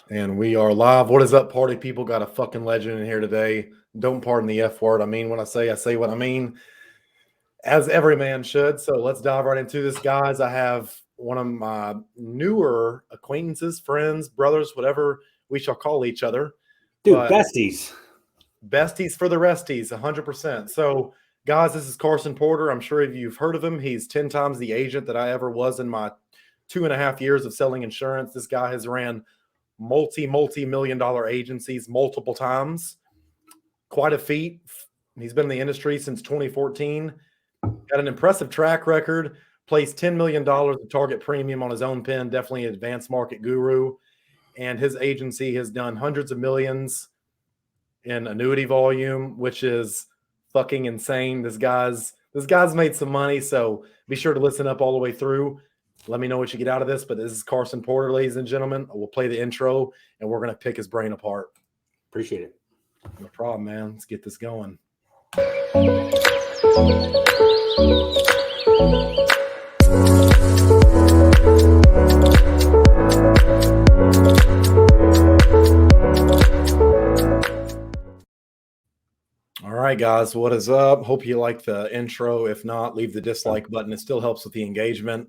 And we are live. What is up, party people? Got a fucking legend in here today. Don't pardon the F word. I mean, when I say what I mean, as every man should. So let's dive right into this, guys. I have one of my newer acquaintances, friends, brothers, whatever we shall call each other. Dude, But besties. besties for the resties, 100%. So, guys, this is Carson Porter. I'm sure you've heard of him. He's 10 times the agent that I ever was in my 2.5 years of selling insurance. This guy has ran multi-million-dollar agencies multiple times. Quite a feat. He's been in the industry since 2014. Got an impressive track record. Placed $10 million of target premium on his own pen. Definitely an advanced market guru. And his agency has done hundreds of millions in annuity volume, which is fucking insane. This guy's made some money. So be sure to listen up all the way through. Let me know what you get out of this, but this is Carson Porter, ladies and gentlemen. We'll play the intro, and we're going to pick his brain apart. Appreciate it. No problem, man. Let's get this going. All right, guys, what is up? Hope you like the intro. If not, leave the dislike button. It still helps with the engagement.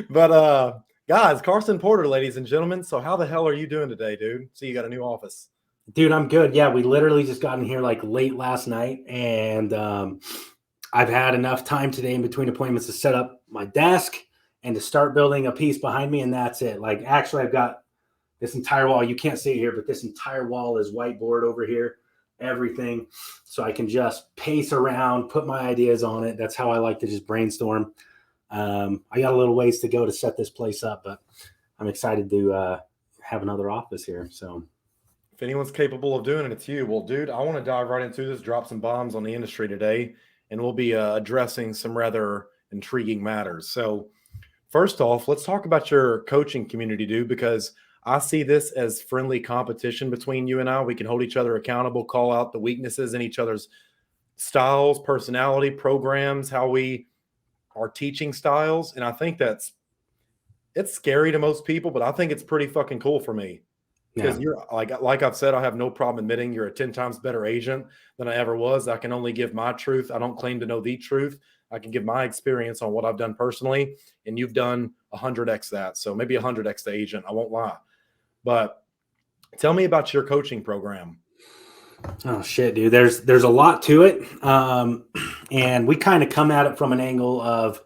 But guys, Carson Porter, ladies and gentlemen. So how the hell are you doing today, dude? See, you got a new office. Dude, I'm good. Yeah, we literally just got in here like late last night, and I've had enough time today in between appointments to set up my desk and to start building a piece behind me, and that's it. Like, actually, I've got this entire wall. You can't see it here, but this entire wall is whiteboard over here, everything. So I can just pace around, put my ideas on it. That's how I like to just brainstorm. I got a little ways to go to set this place up, but I'm excited to have another office here. So if anyone's capable of doing it, it's you. Well, dude, I want to dive right into this, drop some bombs on the industry today, and we'll be addressing some rather intriguing matters. So first off, let's talk about your coaching community, dude, because I see this as friendly competition between you and I. We can hold each other accountable, call out the weaknesses in each other's styles, personality, programs, how we are teaching styles. And I think it's scary to most people, but I think it's pretty fucking cool for me. Because you're like I've said, I have no problem admitting you're a 10 times better agent than I ever was. I can only give my truth. I don't claim to know the truth. I can give my experience on what I've done personally, and you've done 100x that. So maybe 100x the agent. I won't lie. But tell me about your coaching program. Oh shit, dude. There's a lot to it. And we kind of come at it from an angle of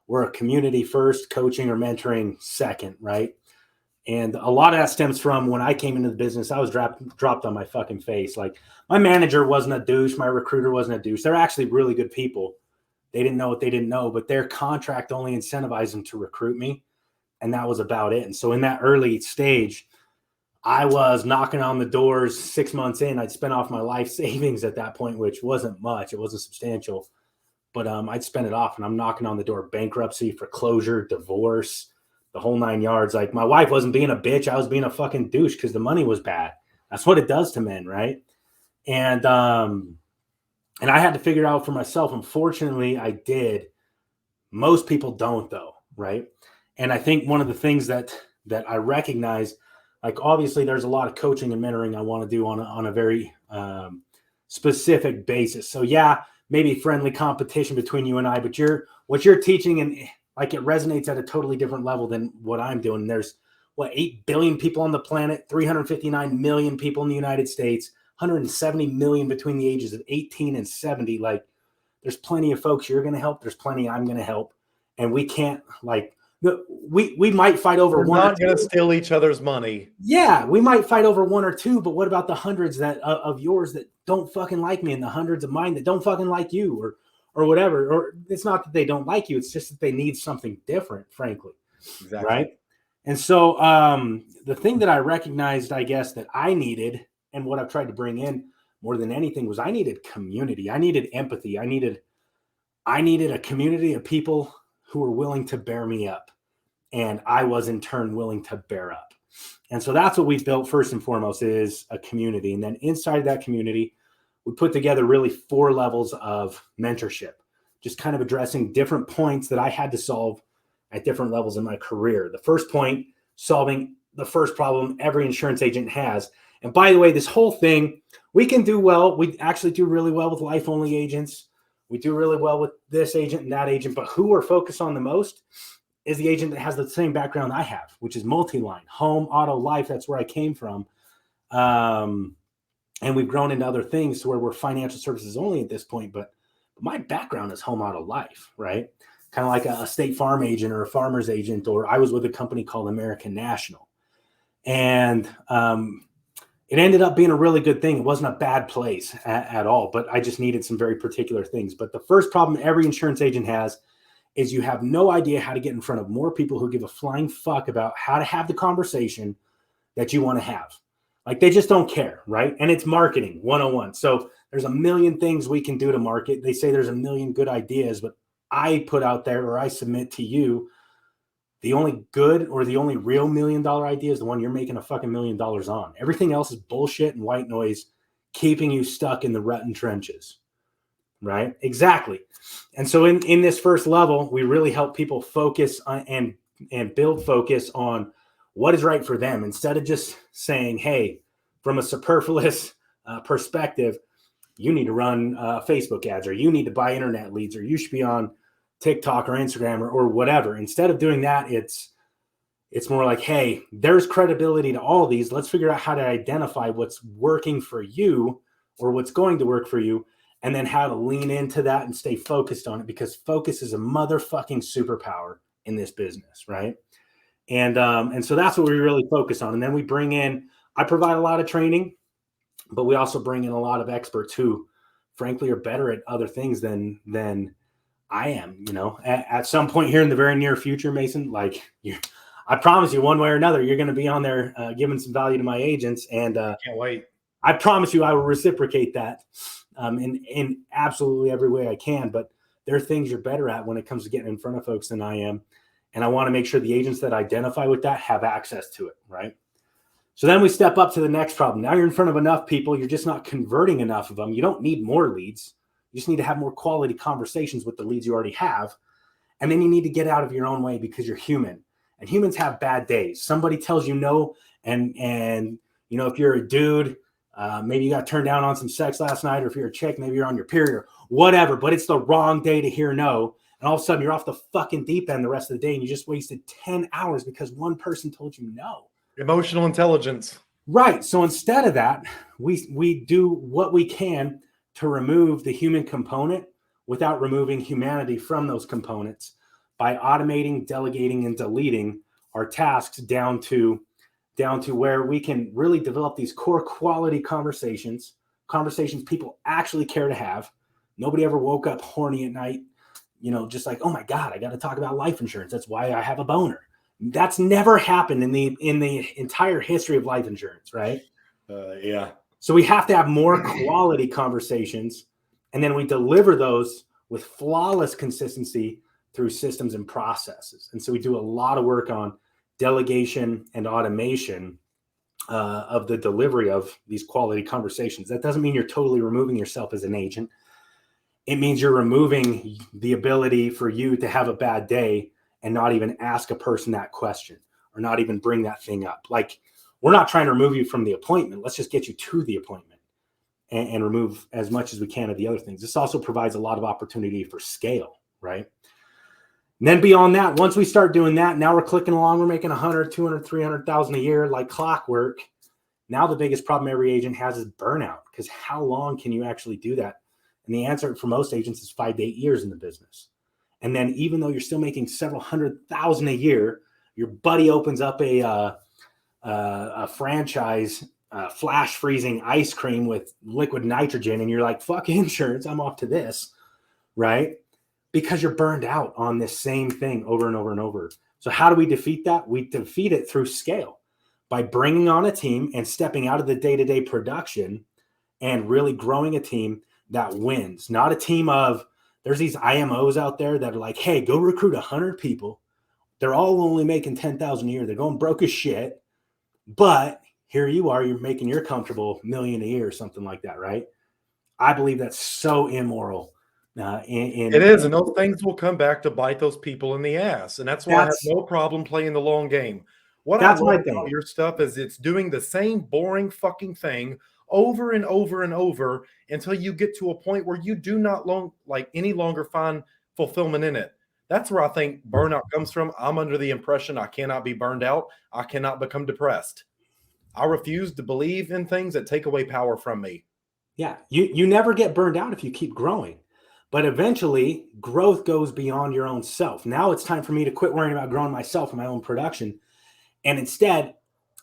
we're a community first, coaching or mentoring second, right? And a lot of that stems from when I came into the business, I was dropped on my fucking face. Like, my manager wasn't a douche. My recruiter wasn't a douche. They're actually really good people. They didn't know what they didn't know, but their contract only incentivized them to recruit me. And that was about it. And so in that early stage, I was knocking on the doors 6 months in. I'd spent off my life savings at that point, which wasn't much. It wasn't substantial. But I'd spend it off, and I'm knocking on the door, bankruptcy, foreclosure, divorce, the whole 9 yards. Like, my wife wasn't being a bitch. I was being a fucking douche because the money was bad. That's what it does to men, right? And I had to figure it out for myself. Unfortunately, I did. Most people don't, though, right? And I think one of the things that I recognize, like, obviously there's a lot of coaching and mentoring I want to do on a very specific basis. So yeah, maybe friendly competition between you and I, but what you're teaching, and like, it resonates at a totally different level than what I'm doing. There's 8 billion people on the planet, 359 million people in the United States, 170 million between the ages of 18 and 70. Like, there's plenty of folks you're going to help. There's plenty I'm going to help. And we can't, like, we might fight over one. We're not going to steal each other's money. Yeah, we might fight over one or two, but what about the hundreds that of yours that don't fucking like me, and the hundreds of mine that don't fucking like you, or whatever? Or it's not that they don't like you; it's just that they need something different, frankly. Exactly. Right? And so the thing that I recognized, I guess, that I needed, and what I've tried to bring in more than anything, was I needed community. I needed empathy. I needed a community of people who were willing to bear me up. And I was in turn willing to bear up. And so that's what we built first and foremost, is a community. And then inside that community, we put together really 4 levels of mentorship, just kind of addressing different points that I had to solve at different levels in my career. The first point, solving the first problem every insurance agent has. And by the way, this whole thing, we can do well. We actually do really well with life-only agents. We do really well with this agent and that agent. But who we're focused on the most is the agent that has the same background I have, which is multi-line, home, auto, life. That's where I came from. And we've grown into other things to where we're financial services only at this point. But my background is home, auto, life, right? Kind of like a State Farm agent or a farmer's agent, or I was with a company called American National. And it ended up being a really good thing. It wasn't a bad place at all, but I just needed some very particular things. But the first problem every insurance agent has is you have no idea how to get in front of more people who give a flying fuck about how to have the conversation that you want to have. Like, they just don't care, right? And it's marketing 101. So there's a million things we can do to market. They say there's a million good ideas, but I put out there, or I submit to you, the only good or the only real $1 million idea is the one you're making a fucking $1 million on. Everything else is bullshit and white noise, keeping you stuck in the rut and trenches, right? Exactly. And so in this first level, we really help people focus on and build focus on what is right for them, instead of just saying, hey, from a superfluous perspective, you need to run Facebook ads, or you need to buy internet leads, or you should be on TikTok or Instagram or whatever. Instead of doing that, it's more like, hey, there's credibility to all these. Let's figure out how to identify what's working for you or what's going to work for you, and then how to lean into that and stay focused on it, because focus is a motherfucking superpower in this business, right? And so that's what we really focus on. And then we bring in, I provide a lot of training, but we also bring in a lot of experts who frankly are better at other things than I am. You know, at some point here in the very near future, Mason, like, I promise you, one way or another, you're going to be on there giving some value to my agents. And can't wait. I promise you I will reciprocate that in absolutely every way I can. But there are things you're better at when it comes to getting in front of folks than I am. And I want to make sure the agents that identify with that have access to it, right? So then we step up to the next problem. Now you're in front of enough people. You're just not converting enough of them. You don't need more leads. You just need to have more quality conversations with the leads you already have. And then you need to get out of your own way, because you're human. And humans have bad days. Somebody tells you no. And you know, if you're a dude, maybe you got turned down on some sex last night, or if you're a chick, maybe you're on your period or whatever, but it's the wrong day to hear no. And all of a sudden you're off the fucking deep end the rest of the day, and you just wasted 10 hours because one person told you no. Emotional intelligence. Right. So instead of that, we do what we can to remove the human component without removing humanity from those components, by automating, delegating, and deleting our tasks down to where we can really develop these core quality conversations people actually care to have. Nobody ever woke up horny at night, you know, just like, oh my God, I got to talk about life insurance. That's why I have a boner. That's never happened in the entire history of life insurance, right? Yeah. So we have to have more quality conversations, and then we deliver those with flawless consistency through systems and processes. And so we do a lot of work on delegation and automation of the delivery of these quality conversations. That doesn't mean you're totally removing yourself as an agent. It means you're removing the ability for you to have a bad day and not even ask a person that question, or not even bring that thing up. Like, we're not trying to remove you from the appointment. Let's just get you to the appointment and remove as much as we can of the other things. This also provides a lot of opportunity for scale, right? And then beyond that, once we start doing that, now we're clicking along, we're making 100, 200, 300,000 a year, like clockwork. Now the biggest problem every agent has is burnout, because how long can you actually do that? And the answer for most agents is 5 to 8 years in the business. And then even though you're still making several $100,000 a year, your buddy opens up a franchise, flash freezing ice cream with liquid nitrogen, and you're like, fuck insurance, I'm off to this, right? Because you're burned out on this same thing over and over and over. So how do we defeat that? We defeat it through scale, by bringing on a team and stepping out of the day-to-day production and really growing a team that wins. Not a team of, there's these IMOs out there that are like, hey, go recruit 100 people. They're all only making 10,000 a year. They're going broke as shit. But here you are, you're making your comfortable $1 million a year or something like that, right? I believe that's so immoral. It is, and those things will come back to bite those people in the ass. And that's why I have no problem playing the long game. What I That's love my about thing. your stuff is it's doing the same boring fucking thing over and over and over until you get to a point where you do not any longer find fulfillment in it. That's where I think burnout comes from. I'm under the impression I cannot be burned out. I cannot become depressed. I refuse to believe in things that take away power from me. Yeah, you never get burned out if you keep growing. But eventually, growth goes beyond your own self. Now it's time for me to quit worrying about growing myself and my own production. And instead,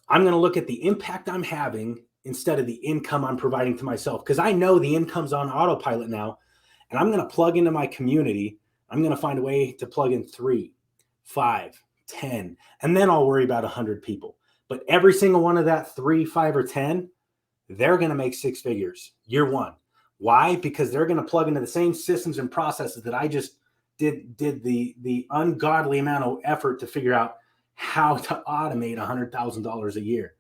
I'm going to look at the impact I'm having instead of the income I'm providing to myself. Because I know the income's on autopilot now. And I'm going to plug into my community. I'm going to find a way to plug in 3, 5, 10, and then I'll worry about 100 people. But every single one of that 3, 5, or 10, they're going to make 6 figures year one. Why? Because they're going to plug into the same systems and processes that I just did the ungodly amount of effort to figure out how to automate $100,000 a year,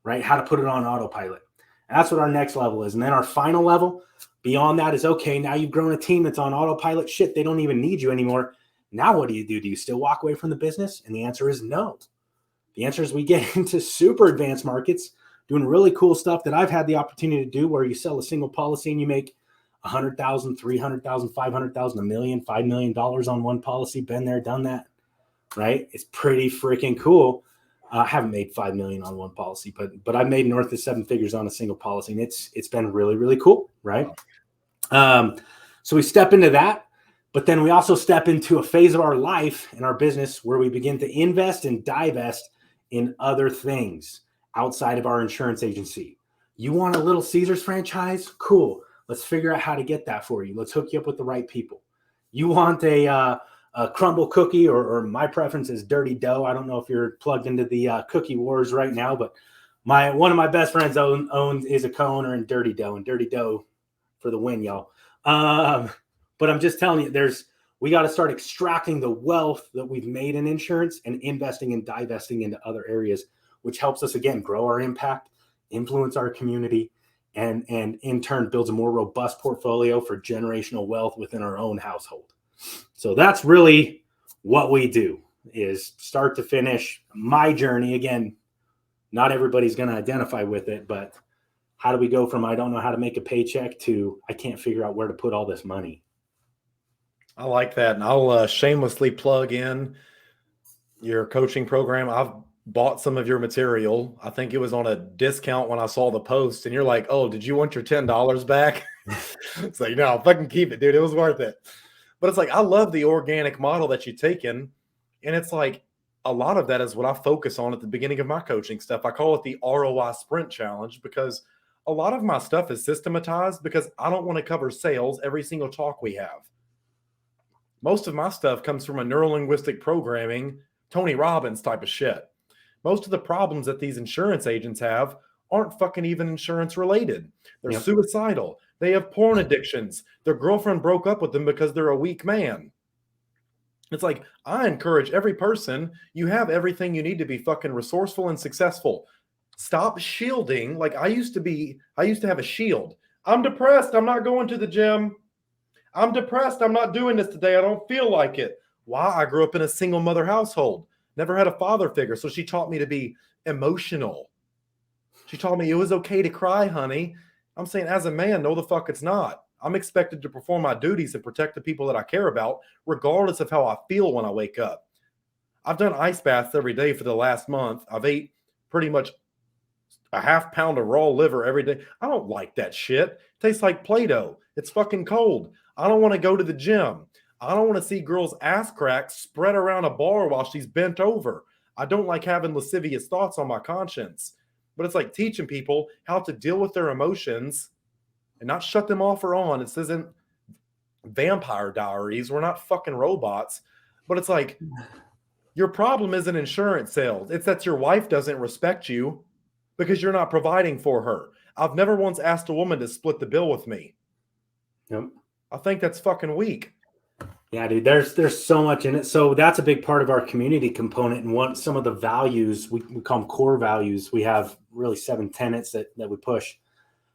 right? How to put it on autopilot. And that's what our next level is. And then our final level beyond that is, okay, now you've grown a team that's on autopilot. Shit, they don't even need you anymore. Now what do? Do you still walk away from the business? And the answer is no. The answer is we get into super advanced markets doing really cool stuff that I've had the opportunity to do, where you sell a single policy and you make $100,000, $300,000, $500,000, $1 million, $5 million on one policy. Been there, done that, right? It's pretty freaking cool. I haven't made $5 million on one policy, but I've made north of 7 figures on a single policy, and it's been really, really cool, right? So we step into that, but then we also step into a phase of our life and our business where we begin to invest and divest in other things outside of our insurance agency. You want a Little Caesars franchise? Cool. Let's figure out how to get that for you. Let's hook you up with the right people. You want a crumble cookie, or my preference is dirty dough. I don't know if you're plugged into the cookie wars right now, but one of my best friends is a co-owner in dirty dough, and dirty dough for the win, y'all. But I'm just telling you, we got to start extracting the wealth that we've made in insurance and investing and divesting into other areas, which helps us, again, grow our impact, influence our community, and in turn builds a more robust portfolio for generational wealth within our own household. So that's really what we do, is start to finish my journey. Again, not everybody's going to identify with it, but how do we go from I don't know how to make a paycheck to I can't figure out where to put all this money? I like that. And I'll shamelessly plug in your coaching program. I've bought some of your material. I think it was on a discount when I saw the post, and you're like, oh, did you want your $10 back? It's like, no, fucking keep it, dude. It was worth it. But it's like, I love the organic model that you've taken. And it's like, a lot of that is what I focus on at the beginning of my coaching stuff. I call it the ROI Sprint Challenge, because a lot of my stuff is systematized because I don't want to cover sales every single talk we have. Most of my stuff comes from a neurolinguistic programming, Tony Robbins type of shit. Most of the problems that these insurance agents have aren't fucking even insurance related. They're suicidal. They have porn addictions. Their girlfriend broke up with them because they're a weak man. It's like, I encourage every person, you have everything you need to be fucking resourceful and successful. Stop shielding. Like I used to have a shield. I'm depressed. I'm not going to the gym. I'm depressed. I'm not doing this today. I don't feel like it. Why? I grew up in a single mother household. Never had a father figure. So she taught me to be emotional. She taught me it was okay to cry, honey. I'm saying, as a man, no, the fuck it's not. I'm expected to perform my duties and protect the people that I care about, regardless of how I feel when I wake up. I've done ice baths every day for the last month. I've ate pretty much a half pound of raw liver every day. I don't like that shit. It tastes like Play-Doh. It's fucking cold. I don't want to go to the gym. I don't want to see girls' ass cracks spread around a bar while she's bent over. I don't like having lascivious thoughts on my conscience. But it's like teaching people how to deal with their emotions and not shut them off or on. This isn't Vampire Diaries. We're not fucking robots. But it's like, your problem isn't insurance sales. It's that your wife doesn't respect you because you're not providing for her. I've never once asked a woman to split the bill with me. Yep. I think that's fucking weak. Yeah, dude, there's so much in it. So that's a big part of our community component. And some of the values, we call them core values. We have really 7 tenets that we push.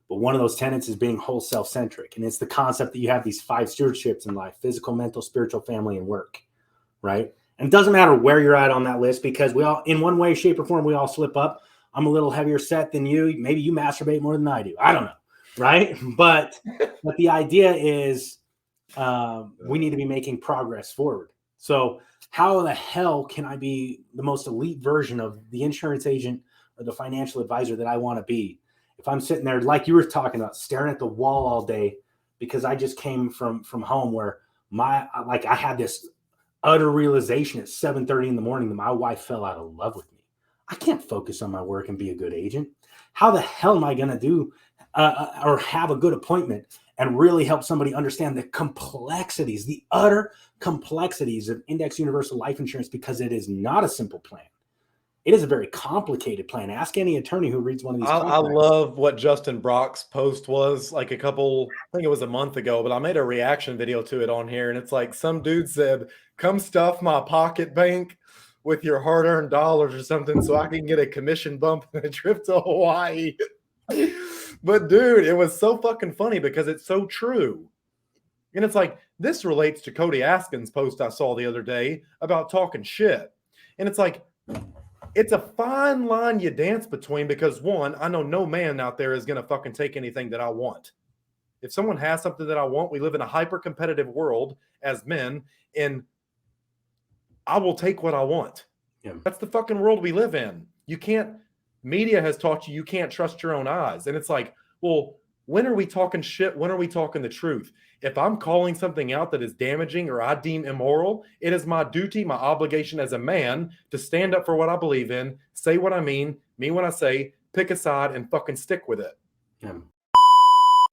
But one of those tenets is being whole self-centric. And it's the concept that you have these 5 stewardships in life: physical, mental, spiritual, family, and work, right? And it doesn't matter where you're at on that list, because we all, in one way, shape, or form, we all slip up. I'm a little heavier set than you. Maybe you masturbate more than I do. I don't know. Right. But the idea is we need to be making progress forward. So how the hell can I be the most elite version of the insurance agent or the financial advisor that I want to be if I'm sitting there, like you were talking about, staring at the wall all day because I just came from home where I had this utter realization at 7:30 in the morning that my wife fell out of love with me. I can't focus on my work and be a good agent. How the hell am I going to do or have a good appointment and really help somebody understand the complexities, the utter complexities of index universal life insurance? Because it is not a simple plan. It is a very complicated plan. Ask any attorney who reads one of these I love what Justin Brock's post was like I think it was a month ago, but I made a reaction video to it on here. And it's like some dude said, come stuff my pocket bank with your hard-earned dollars or something so I can get a commission bump and a trip to Hawaii. But dude, it was so fucking funny because it's so true. And it's like, this relates to Cody Askins' post I saw the other day about talking shit. And it's like, it's a fine line you dance between because, one, I know no man out there is going to fucking take anything that I want. If someone has something that I want, we live in a hyper-competitive world as men, and I will take what I want. Yeah. That's the fucking world we live in. Media has taught you can't trust your own eyes. And it's like, well, when are we talking shit? When are we talking the truth? If I'm calling something out that is damaging or I deem immoral, it is my duty, my obligation as a man to stand up for what I believe in, say what I mean what I say, pick a side, and fucking stick with it. Yeah.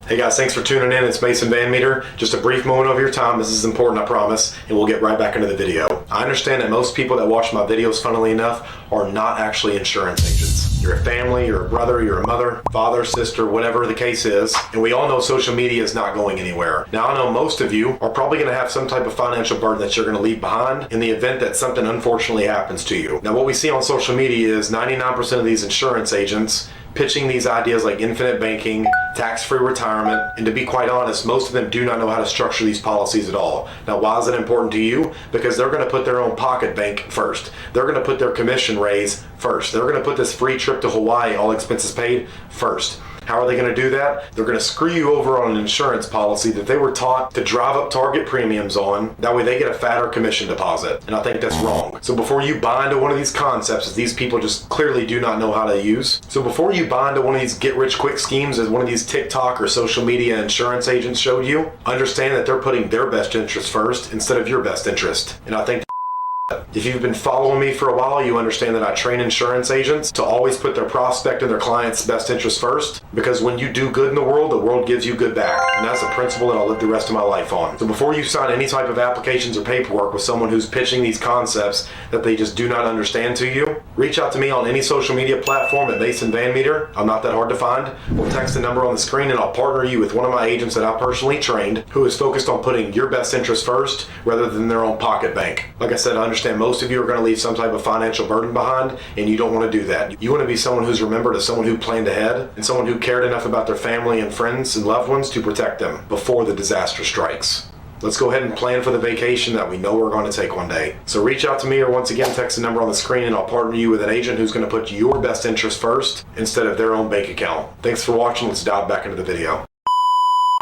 Hey guys, thanks for tuning in. It's Mason VanMeter. Just a brief moment of your time. This is important, I promise, and we'll get right back into the video. I understand that most people that watch my videos, funnily enough, are not actually insurance agents. You're a family, you're a brother, you're a mother, father, sister, whatever the case is, and we all know social media is not going anywhere. Now, I know most of you are probably going to have some type of financial burden that you're going to leave behind in the event that something unfortunately happens to you. Now, what we see on social media is 99% of these insurance agents pitching these ideas like infinite banking, tax-free retirement, and to be quite honest, most of them do not know how to structure these policies at all. Now, why is it important to you? Because they're going to put their own pocket bank first. They're going to put their commission raise first. They're going to put this free trip to Hawaii, all expenses paid, first. How are they going to do that? They're going to screw you over on an insurance policy that they were taught to drive up target premiums on. That way they get a fatter commission deposit. And I think that's wrong. So before you buy into one of these concepts that these people just clearly do not know how to use. So before you buy into one of these get-rich-quick schemes as one of these TikTok or social media insurance agents showed you, understand that they're putting their best interest first instead of your best interest. And I think if you've been following me for a while, you understand that I train insurance agents to always put their prospect and their client's best interest first, because when you do good in the world gives you good back. And that's a principle that I'll live the rest of my life on. So before you sign any type of applications or paperwork with someone who's pitching these concepts that they just do not understand to you, reach out to me on any social media platform at Mason VanMeter. I'm not that hard to find. Or text the number on the screen and I'll partner you with one of my agents that I personally trained who is focused on putting your best interest first rather than their own pocket bank. Like I said, I understand most of you are going to leave some type of financial burden behind, and you don't want to do that. You want to be someone who's remembered as someone who planned ahead and someone who cared enough about their family and friends and loved ones to protect them before the disaster strikes. Let's go ahead and plan for the vacation that we know we're going to take one day. So reach out to me or once again text the number on the screen and I'll partner you with an agent who's going to put your best interest first instead of their own bank account. Thanks for watching. Let's dive back into the video.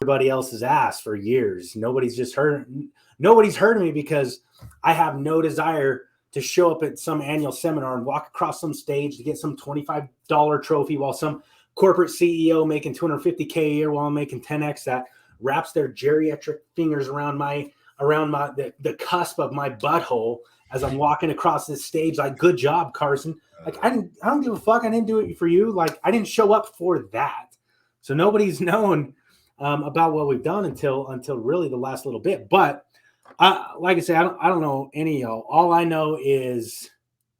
Everybody else's ass for years. Nobody's heard of me because I have no desire to show up at some annual seminar and walk across some stage to get some $25 trophy while some corporate CEO making $250K a year while I'm making 10X that wraps their geriatric fingers around the cusp of my butthole as I'm walking across this stage. Like, good job, Carson. Like, I don't give a fuck. I didn't do it for you. Like, I didn't show up for that. So nobody's known about what we've done until really the last little bit. But like I say, I don't know any of y'all. All I know is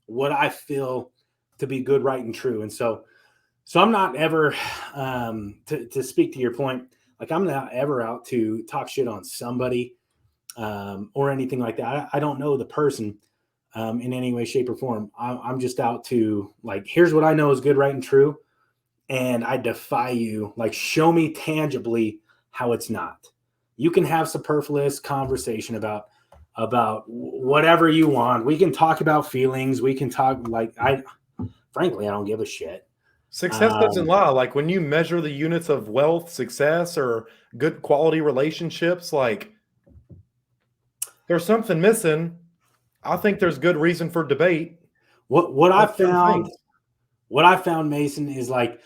what I feel to be good, right, and true. And so I'm not ever, to speak to your point, like I'm not ever out to talk shit on somebody or anything like that. I don't know the person in any way, shape, or form. I'm just out to, like, here's what I know is good, right, and true. And I defy you, like, show me tangibly how it's not. You can have superfluous conversation about about whatever you want. We can talk about feelings. We can talk frankly, I don't give a shit. Success doesn't lie. Like when you measure the units of wealth, success, or good quality relationships, like there's something missing. I think there's good reason for debate. What I found, Mason, is like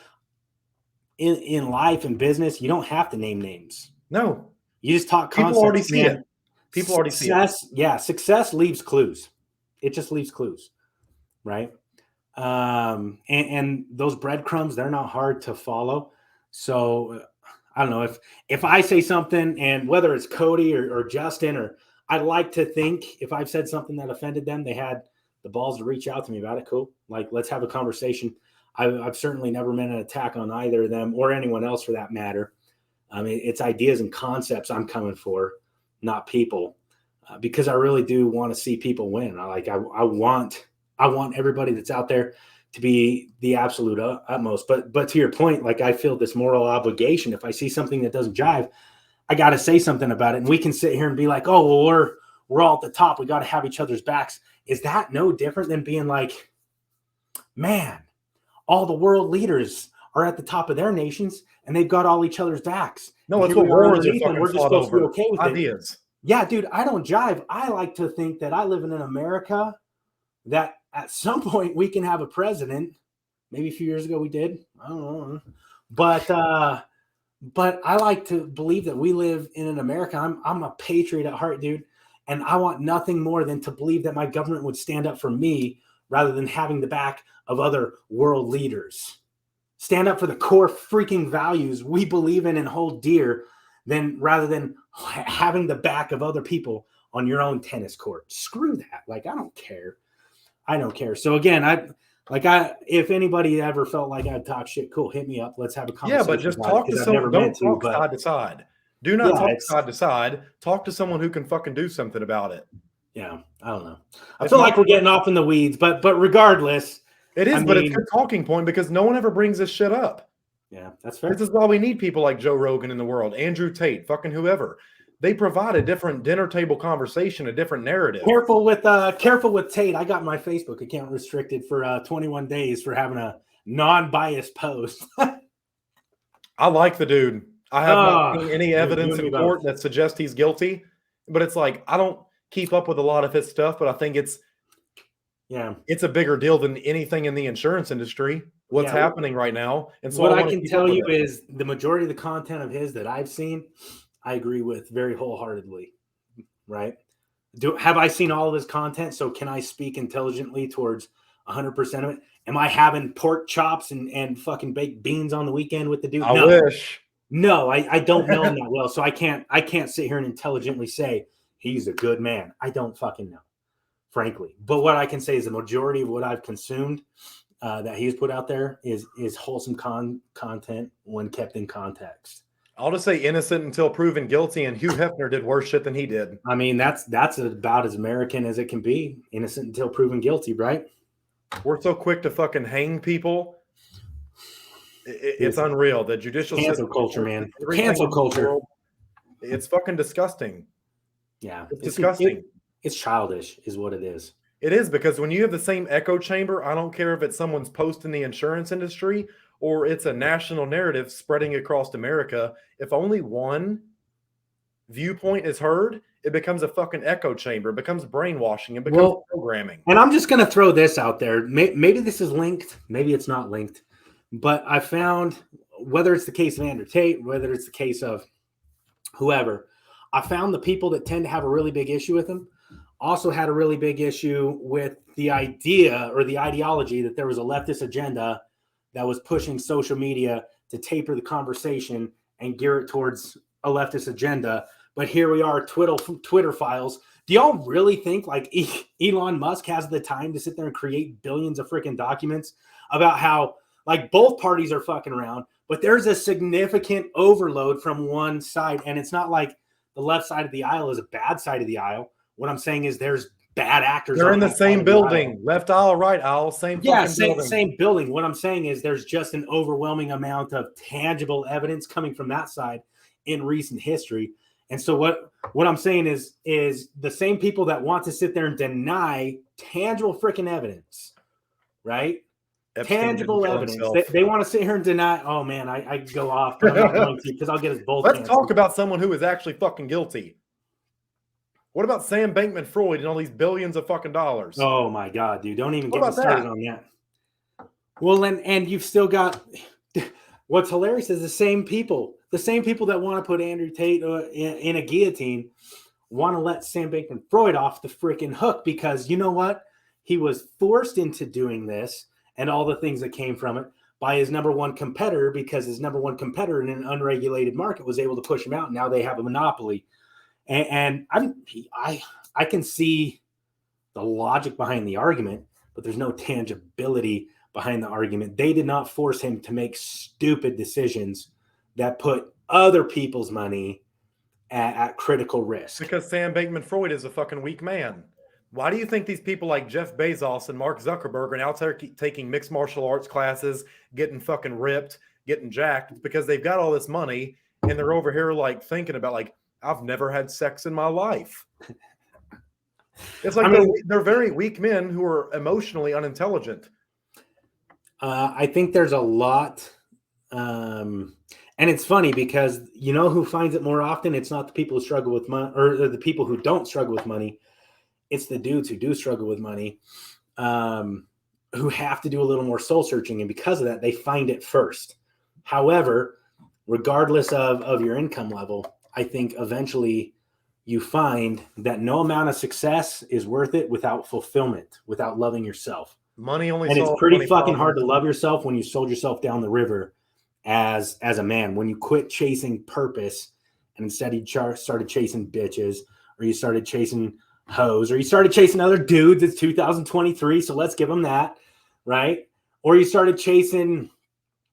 in life and business, you don't have to name names. No. You just talk concepts. People already see it. People already see it. Yeah, success leaves clues. It just leaves clues, right? And those breadcrumbs, they're not hard to follow. So I don't know if I say something, and whether it's Cody or Justin, or I'd like to think if I've said something that offended them, they had the balls to reach out to me about it. Cool. Like, let's have a conversation. I've certainly never meant an attack on either of them or anyone else for that matter. I mean, it's ideas and concepts I'm coming for, not people, because I really do want to see people win. I want everybody that's out there to be the absolute utmost. But to your point, like, I feel this moral obligation. If I see something that doesn't jive, I got to say something about it. And we can sit here and be like, oh, well, we're all at the top. We got to have each other's backs. Is that no different than being like, man, all the world leaders are at the top of their nations and they've got all each other's backs? No, that's what wars are fucking we're just fought supposed to be over. okay with Ideas. it. Yeah, dude, I don't jive. I like to think that I live in an America that at some point we can have a president. Maybe a few years ago we did. I don't know. But I like to believe that we live in an America. I'm a patriot at heart, dude. And I want nothing more than to believe that my government would stand up for me rather than having the back of other world leaders. Stand up for the core freaking values we believe in and hold dear, rather than having the back of other people on your own tennis court. Screw that. Like, I don't care. So again, if anybody ever felt like I'd talk shit, cool, hit me up. Let's have a conversation. Yeah, but just talk to someone. Don't talk side to side. Do not talk side to side. Talk to someone who can fucking do something about it. Yeah, I don't know. I feel like we're getting off in the weeds, but regardless. It is, but it's a talking point because no one ever brings this shit up. Yeah, that's fair. This is why we need people like Joe Rogan in the world, Andrew Tate, fucking whoever. They provide a different dinner table conversation, a different narrative. Careful with Tate. I got my Facebook account restricted for 21 days for having a non-biased post. I like the dude. I have not seen any evidence in court that suggests he's guilty, but it's like I don't keep up with a lot of his stuff, but I think it's a bigger deal than anything in the insurance industry. What's happening right now? And so what I can tell you is the majority of the content of his that I've seen, I agree with very wholeheartedly. Right? Have I seen all of his content? So can I speak intelligently towards 100% of it? Am I having pork chops and fucking baked beans on the weekend with the dude? I wish. No, I don't know him that well, so I can't sit here and intelligently say he's a good man. I don't fucking know, frankly. But what I can say is the majority of what I've consumed that he's put out there is wholesome content when kept in context. I'll just say innocent until proven guilty, and Hugh Hefner did worse shit than he did. I mean, that's about as American as it can be. Innocent until proven guilty, right? We're so quick to fucking hang people. It's unreal. The judicial cancel culture, man. Cancel culture. It's fucking disgusting. Yeah. It's disgusting. It's childish is what it is. It is, because when you have the same echo chamber, I don't care if it's someone's post in the insurance industry or it's a national narrative spreading across America. If only one viewpoint is heard, it becomes a fucking echo chamber. It becomes brainwashing. It becomes programming. And I'm just going to throw this out there. Maybe this is linked. Maybe it's not linked. But I found, whether it's the case of Andrew Tate, whether it's the case of whoever, I found the people that tend to have a really big issue with him also had a really big issue with the idea or the ideology that there was a leftist agenda that was pushing social media to taper the conversation and gear it towards a leftist agenda. But here we are, Twitter files. Do y'all really think like Elon Musk has the time to sit there and create billions of freaking documents about how like both parties are fucking around, but there's a significant overload from one side. And it's not like the left side of the aisle is a bad side of the aisle. What I'm saying is there's bad actors. They're in the same building, left aisle, right aisle, same building. Same building. What I'm saying is there's just an overwhelming amount of tangible evidence coming from that side in recent history. And so what I'm saying is the same people that want to sit there and deny tangible freaking evidence, right? Epstein Tangible didn't kill evidence. himself. They want to sit here and deny. Oh man, I go off, but I'm not going to because I'll get us both. Let's canceled. talk about someone who is actually fucking guilty. What about Sam Bankman-Fried and all these billions of fucking dollars? Oh my god, dude! Don't even What get me about started that? on that. Well, and you've still got. What's hilarious is the same people that want to put Andrew Tate in a guillotine want to let Sam Bankman-Fried off the freaking hook because you know what? He was forced into doing this and all the things that came from it by his number one competitor because his number one competitor in an unregulated market was able to push him out. And now they have a monopoly. And I can see the logic behind the argument, but there's no tangibility behind the argument. They did not force him to make stupid decisions that put other people's money at critical risk. Because Sam Bankman-Fried is a fucking weak man. Why do you think these people like Jeff Bezos and Mark Zuckerberg are out there taking mixed martial arts classes, getting fucking ripped, getting jacked? It's because they've got all this money and they're over here like thinking about like, I've never had sex in my life. It's like they're very weak men who are emotionally unintelligent. I think there's a lot. And it's funny because you know who finds it more often? It's not the people who struggle with money or the people who don't struggle with money. It's the dudes who do struggle with money, who have to do a little more soul searching. And because of that, they find it first. However, regardless of your income level, I think eventually you find that no amount of success is worth it without fulfillment, without loving yourself. Money only and solves it's pretty money fucking problems. hard to love yourself when you sold yourself down the river as a man. When you quit chasing purpose and instead you started chasing bitches, or you started chasing hoes, or you started chasing other dudes. It's 2023, so let's give them that, right? Or you started chasing,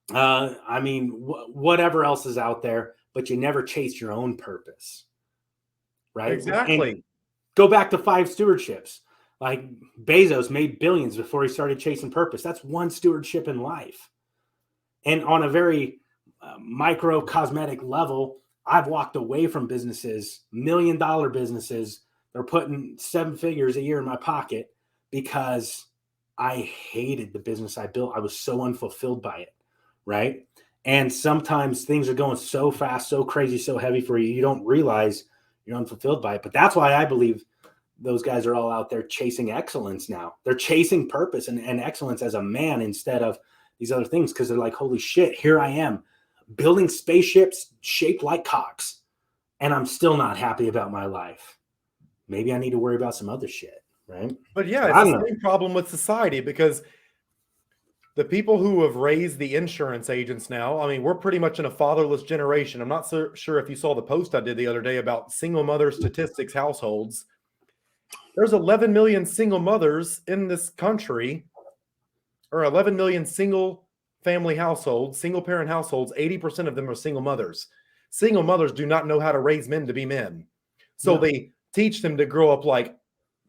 whatever else is out there, but you never chased your own purpose, right? Exactly. And go back to 5 stewardships. Like Bezos made billions before he started chasing purpose. That's one stewardship in life. And on a very micro cosmetic level, I've walked away from businesses, $1 million businesses. They're putting 7 figures a year in my pocket because I hated the business I built. I was so unfulfilled by it, right? And sometimes things are going so fast, so crazy, so heavy for you, you don't realize you're unfulfilled by it. But that's why I believe those guys are all out there chasing excellence now. They're chasing purpose and excellence as a man instead of these other things because they're like, holy shit, here I am building spaceships shaped like cocks, and I'm still not happy about my life. Maybe I need to worry about some other shit, right? But yeah, it's the same problem with society because the people who have raised the insurance agents now, I mean, we're pretty much in a fatherless generation. I'm not so sure if you saw the post I did the other day about single mother statistics households. There's 11 million single mothers in this country, or 11 million single family households, single parent households. 80% of them are single mothers. Single mothers do not know how to raise men to be men. So they teach them to grow up like,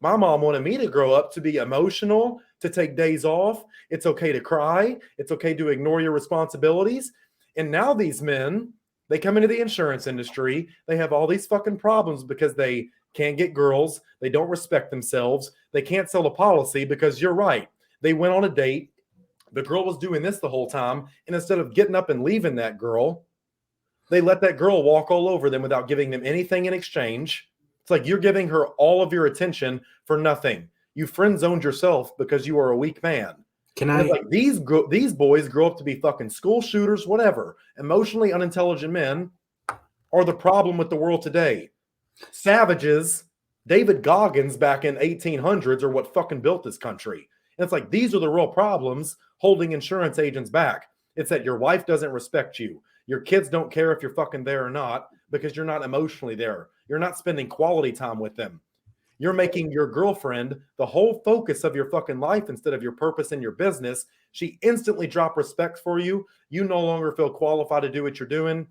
my mom wanted me to grow up to be emotional, to take days off. It's okay to cry. It's okay to ignore your responsibilities. And now these men, they come into the insurance industry. They have all these fucking problems because they can't get girls. They don't respect themselves. They can't sell a policy because you're right. They went on a date. The girl was doing this the whole time. And instead of getting up and leaving that girl, they let that girl walk all over them without giving them anything in exchange. It's like you're giving her all of your attention for nothing. You friend zoned yourself because you are a weak man. It's like these boys grow up to be fucking school shooters, whatever. Emotionally unintelligent men are the problem with the world today. Savages, David Goggins back in 1800s are what fucking built this country. And it's like these are the real problems holding insurance agents back. It's that your wife doesn't respect you. Your kids don't care if you're fucking there or not because you're not emotionally there. You're not spending quality time with them. You're making your girlfriend the whole focus of your fucking life instead of your purpose in your business. She instantly dropped respect for you. You no longer feel qualified to do what you're doing.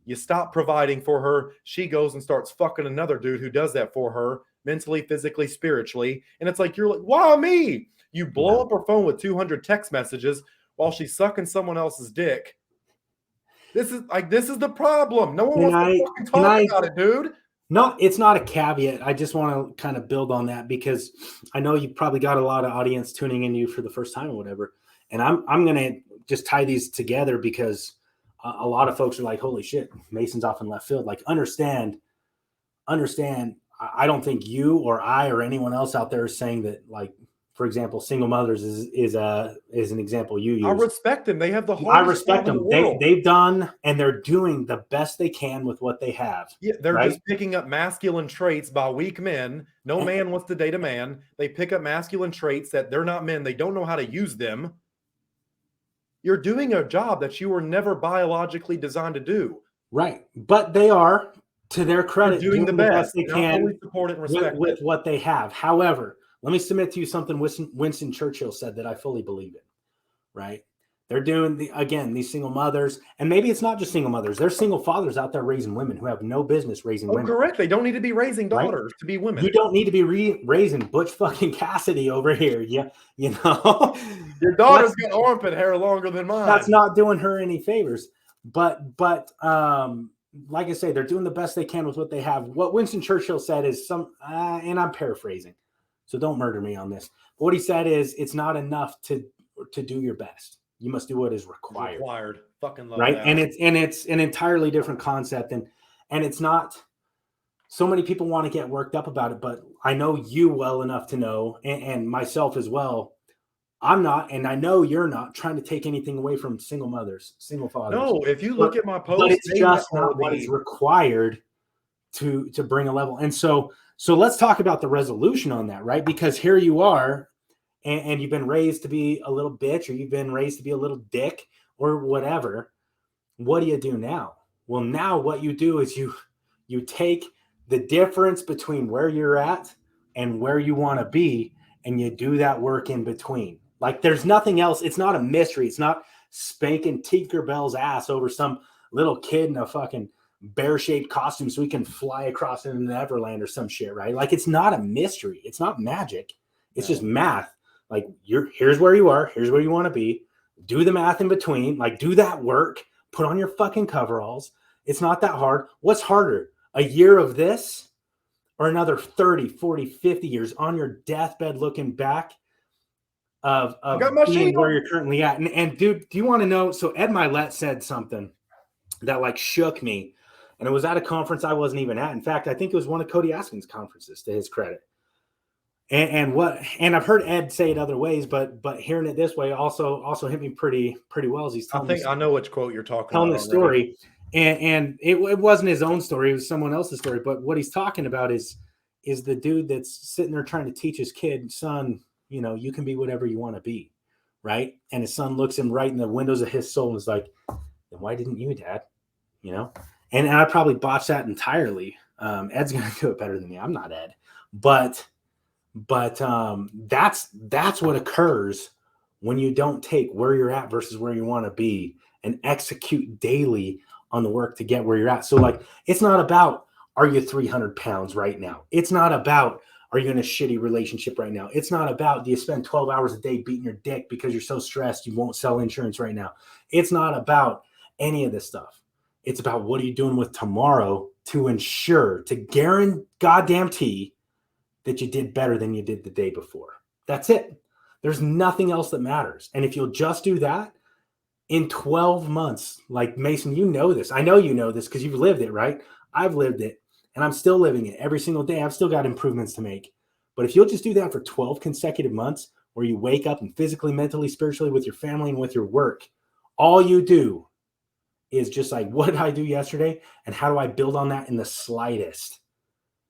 You stop providing for her. She goes and starts fucking another dude who does that for her mentally, physically, spiritually. And it's like, you're like, why me? You blow up her phone with 200 text messages while she's sucking someone else's dick. This is the problem. No one Can wants I- to fucking can talk I- about it, dude. No, it's not a caveat. I just want to kind of build on that because I know you probably got a lot of audience tuning in you for the first time or whatever. And I'm going to just tie these together because a lot of folks are like, holy shit, Mason's off in left field. Like, understand. I don't think you or I or anyone else out there is saying that, like, for example, single mothers is an example you use. I respect them. They have the I hardest respect job in them. the world. They've done and they're doing the best they can with what they have. Yeah, they're right? just picking up masculine traits by weak men. No man wants to date a man. They pick up masculine traits that they're not men. They don't know how to use them. You're doing a job that you were never biologically designed to do. Right. But they are, to their credit, You're doing the best. they And I can fully support it and respect with it. what they have. However, let me submit to you something Winston Churchill said that I fully believe in, right? They're doing, these single mothers, and maybe it's not just single mothers. There's single fathers out there raising women who have no business raising women. Correct. They don't need to be raising Right? daughters to be women. You don't need to be raising Butch fucking Cassidy over here. Yeah, you know, Your daughter's got armpit hair longer than mine. that's not doing her any favors. But like I say, they're doing the best they can with what they have. What Winston Churchill said is and I'm paraphrasing, so don't murder me on this. But what he said is, it's not enough to do your best. You must do what is required. Fucking love right? that. And it's an entirely different concept, and it's not. So many people want to get worked up about it, but I know you well enough to know, and myself as well. I'm not, and I know you're not trying to take anything away from single mothers, single fathers. No, if you look at my post, but it's just not what is required to bring a level. And so let's talk about the resolution on that, right? Because here you are, and you've been raised to be a little bitch, or you've been raised to be a little dick, or whatever. What do you do now? Well, now what you do is you take the difference between where you're at and where you want to be, and you do that work in between. Like, there's nothing else. It's not a mystery. It's not spanking Tinkerbell's ass over some little kid in a fucking bear-shaped costume so we can fly across into Neverland or some shit, right? Like, it's not a mystery. It's not magic. It's just math. Like, here's where you are. Here's where you want to be. Do the math in between. Like, do that work. Put on your fucking coveralls. It's not that hard. What's harder? A year of this, or another 30, 40, 50 years on your deathbed looking back of being where you're currently at? And dude, do you want to know? So Ed Milet said something that like shook me. And it was at a conference I wasn't even at. In fact, I think it was one of Cody Askins' conferences, to his credit. And I've heard Ed say it other ways, but hearing it this way also hit me pretty well as he's telling I know which quote you're talking telling about. The story. And it wasn't his own story, it was someone else's story. But what he's talking about is the dude that's sitting there trying to teach his kid, son, you know, you can be whatever you want to be, right? And his son looks him right in the windows of his soul and is like, then why didn't you, Dad? You know? And I probably botched that entirely. Ed's gonna do it better than me. I'm not Ed. But that's what occurs when you don't take where you're at versus where you want to be and execute daily on the work to get where you're at. So like, it's not about, are you 300 pounds right now? It's not about, are you in a shitty relationship right now? It's not about, do you spend 12 hours a day beating your dick because you're so stressed you won't sell insurance right now? It's not about any of this stuff. It's about, what are you doing with tomorrow to ensure, to guarantee that you did better than you did the day before. That's it. There's nothing else that matters. And if you'll just do that in 12 months, like Mason, you know this. I know you know this because you've lived it, right? I've lived it and I'm still living it every single day. I've still got improvements to make. But if you'll just do that for 12 consecutive months where you wake up and physically, mentally, spiritually, with your family and with your work, all you do is just like, what did I do yesterday? And how do I build on that in the slightest?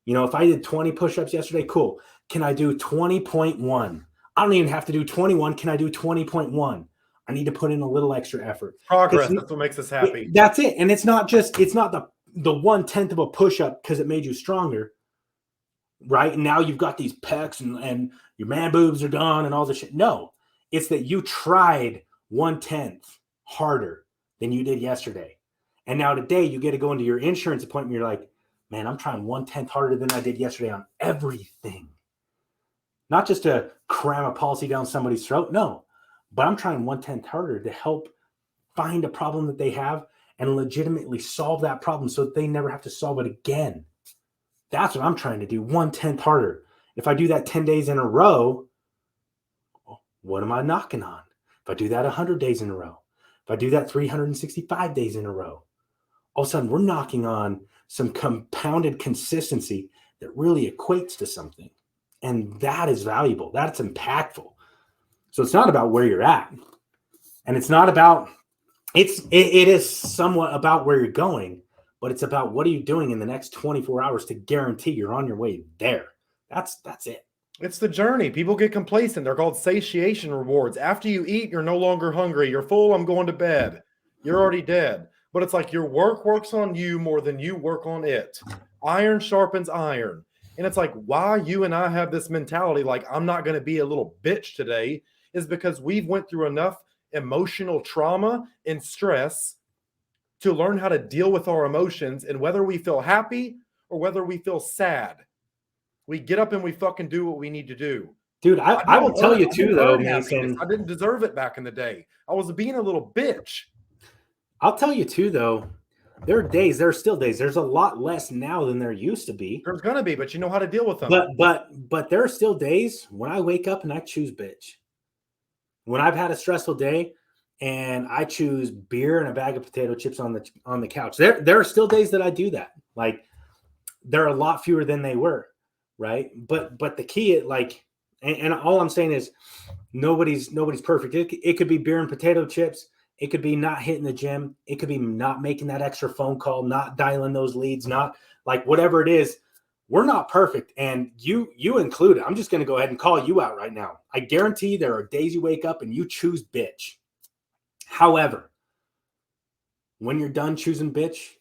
You know, if I did 20 push-ups yesterday, cool. Can I do 20.1? I don't even have to do 21. Can I do 20.1? I need to put in a little extra effort. Progress. That's what makes us happy. That's it. And it's not the 1/10 of a push-up because it made you stronger, right? And now you've got these pecs and your man boobs are gone and all this shit. No, it's that you tried 1/10 harder than you did yesterday. And now today you get to go into your insurance appointment. You're like, man, I'm trying 1/10 harder than I did yesterday on everything. Not just to cram a policy down somebody's throat. No, but I'm trying 1/10 harder to help find a problem that they have and legitimately solve that problem so that they never have to solve it again. That's what I'm trying to do, 1/10 harder. If I do that 10 days in a row, what am I knocking on? If I do that 100 days in a row, if I do that 365 days in a row, all of a sudden we're knocking on some compounded consistency that really equates to something. And that is valuable. That's impactful. So it's not about where you're at. And it's not about, it is somewhat about where you're going, but it's about what are you doing in the next 24 hours to guarantee you're on your way there. That's it. It's the journey. People get complacent. They're called satiation rewards. After you eat, you're no longer hungry. You're full. I'm going to bed. You're already dead. But it's like your work works on you more than you work on it. Iron sharpens iron. And it's like why you and I have this mentality like I'm not going to be a little bitch today is because we've went through enough emotional trauma and stress to learn how to deal with our emotions. And whether we feel happy or whether we feel sad, we get up and we fucking do what we need to do. Dude, I will tell you too, though, Mason. I didn't deserve it back in the day. I was being a little bitch. I'll tell you too, though. There are still days. There's a lot less now than there used to be. There's gonna be, but you know how to deal with them. But there are still days when I wake up and I choose bitch. When I've had a stressful day and I choose beer and a bag of potato chips on the couch. There are still days that I do that. Like there are a lot fewer than they were, right? But the key, like, and all I'm saying is nobody's perfect. It could be beer and potato chips. It could be not hitting the gym. It could be not making that extra phone call, not dialing those leads, not like whatever it is. We're not perfect. And you included. I'm just going to go ahead and call you out right now. I guarantee there are days you wake up and you choose bitch. However, when you're done choosing bitch,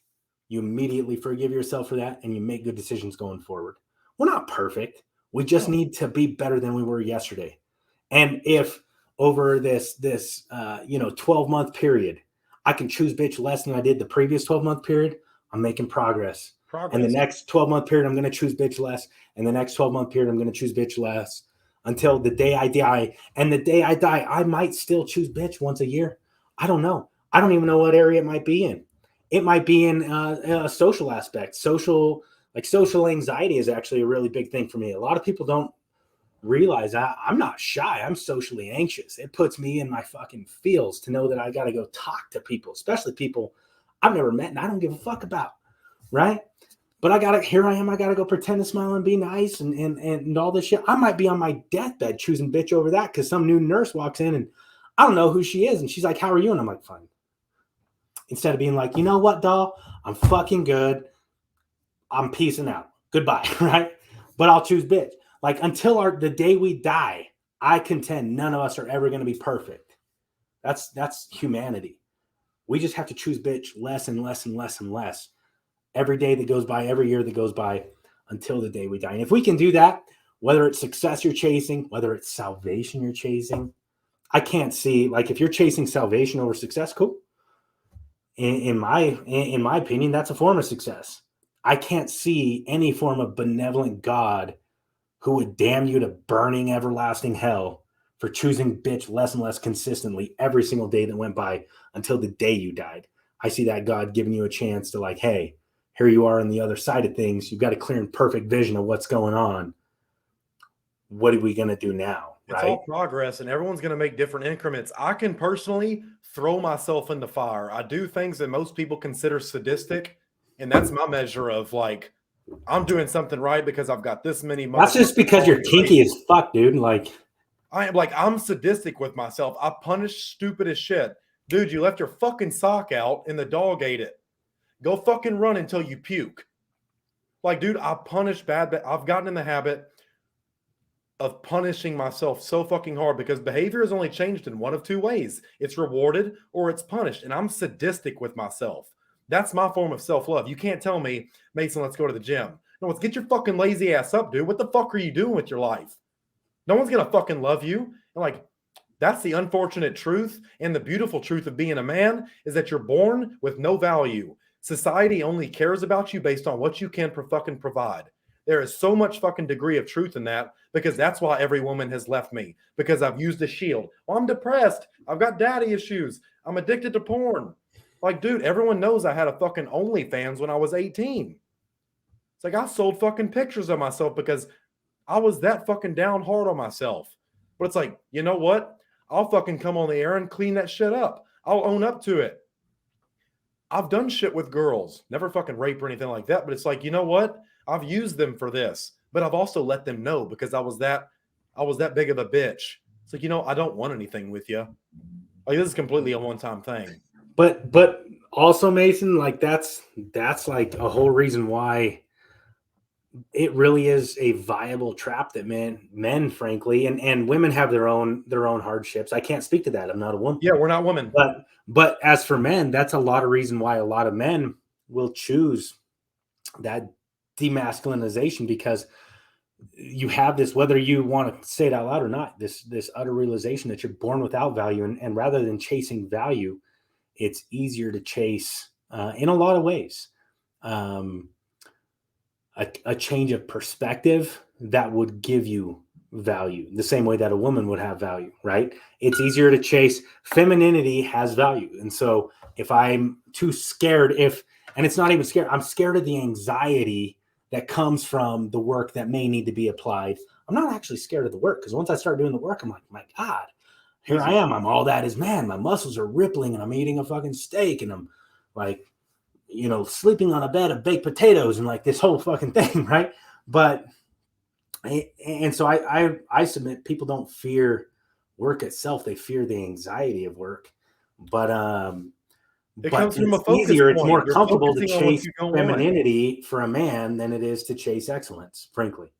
you immediately forgive yourself for that and you make good decisions going forward. We're not perfect. We just need to be better than we were yesterday. And if over this 12-month period, I can choose bitch less than I did the previous 12-month period, I'm making progress. And the next 12-month period, I'm going to choose bitch less. And the next 12-month period, I'm going to choose bitch less until the day I die. And the day I die, I might still choose bitch once a year. I don't know. I don't even know what area it might be in. It might be in a social aspect. Social anxiety is actually a really big thing for me. A lot of people don't realize I'm not shy. I'm socially anxious. It puts me in my fucking feels to know that I got to go talk to people, especially people I've never met and I don't give a fuck about, right? But here I am. I got to go pretend to smile and be nice and all this shit. I might be on my deathbed choosing bitch over that because some new nurse walks in and I don't know who she is. And she's like, how are you? And I'm like, fine. Instead of being like, you know what, doll? I'm fucking good. I'm peacing out. Goodbye, right? But I'll choose bitch. Like until the day we die, I contend none of us are ever going to be perfect. That's humanity. We just have to choose bitch less and less and less and less. Every day that goes by, every year that goes by until the day we die. And if we can do that, whether it's success you're chasing, whether it's salvation you're chasing, I can't see, like if you're chasing salvation over success, cool. In my opinion, that's a form of success. I can't see any form of benevolent God who would damn you to burning everlasting hell for choosing bitch less and less consistently every single day that went by until the day you died. I see that God giving you a chance to like, hey, here you are on the other side of things. You've got a clear and perfect vision of what's going on. What are we going to do now? It's all progress and everyone's going to make different increments. I can personally throw myself in the fire. I do things that most people consider sadistic. And that's my measure of like, I'm doing something right because I've got this many months. That's just because you're kinky as fuck, dude. Like, I'm sadistic with myself. I punish stupid as shit. Dude, you left your fucking sock out and the dog ate it. Go fucking run until you puke. Like, dude, I punish bad. I've gotten in the habit of punishing myself so fucking hard because behavior has only changed in one of two ways. It's rewarded or it's punished. And I'm sadistic with myself. That's my form of self-love. You can't tell me, Mason, let's go to the gym. No, let's get your fucking lazy ass up, dude. What the fuck are you doing with your life? No one's going to fucking love you. And like, that's the unfortunate truth. And the beautiful truth of being a man is that you're born with no value. Society only cares about you based on what you can fucking provide. There is so much fucking degree of truth in that because that's why every woman has left me, because I've used a shield. Well, I'm depressed. I've got daddy issues. I'm addicted to porn. Like, dude, everyone knows I had a fucking OnlyFans when I was 18. It's like I sold fucking pictures of myself because I was that fucking down hard on myself. But it's like, you know what? I'll fucking come on the air and clean that shit up. I'll own up to it. I've done shit with girls, never fucking rape or anything like that. But it's like, you know what? I've used them for this, but I've also let them know because I was that big of a bitch. It's like, you know, I don't want anything with you. Like, this is completely a one-time thing. But also, Mason, like that's like a whole reason why it really is a viable trap that men frankly, and women have their own hardships. I can't speak to that. I'm not a woman. Yeah, we're not women. But as for men, that's a lot of reason why a lot of men will choose that demasculinization, because you have this, whether you want to say it out loud or not, this utter realization that you're born without value, and rather than chasing value, it's easier to chase in a lot of ways a change of perspective that would give you value the same way that a woman would have value, right? It's easier to chase. Femininity has value. And so if I'm too scared, and it's not even scared, I'm scared of the anxiety that comes from the work that may need to be applied. I'm not actually scared of the work, because once I start doing the work, I'm like, my God, here I am. I'm all that is man. My muscles are rippling and I'm eating a fucking steak and I'm like, you know, sleeping on a bed of baked potatoes and like this whole fucking thing, right? But and so I submit people don't fear work itself; they fear the anxiety of work. But it comes from a it's focus easier, point. it's more You're comfortable to focusing on what chase you don't want. femininity for a man than it is to chase excellence, frankly.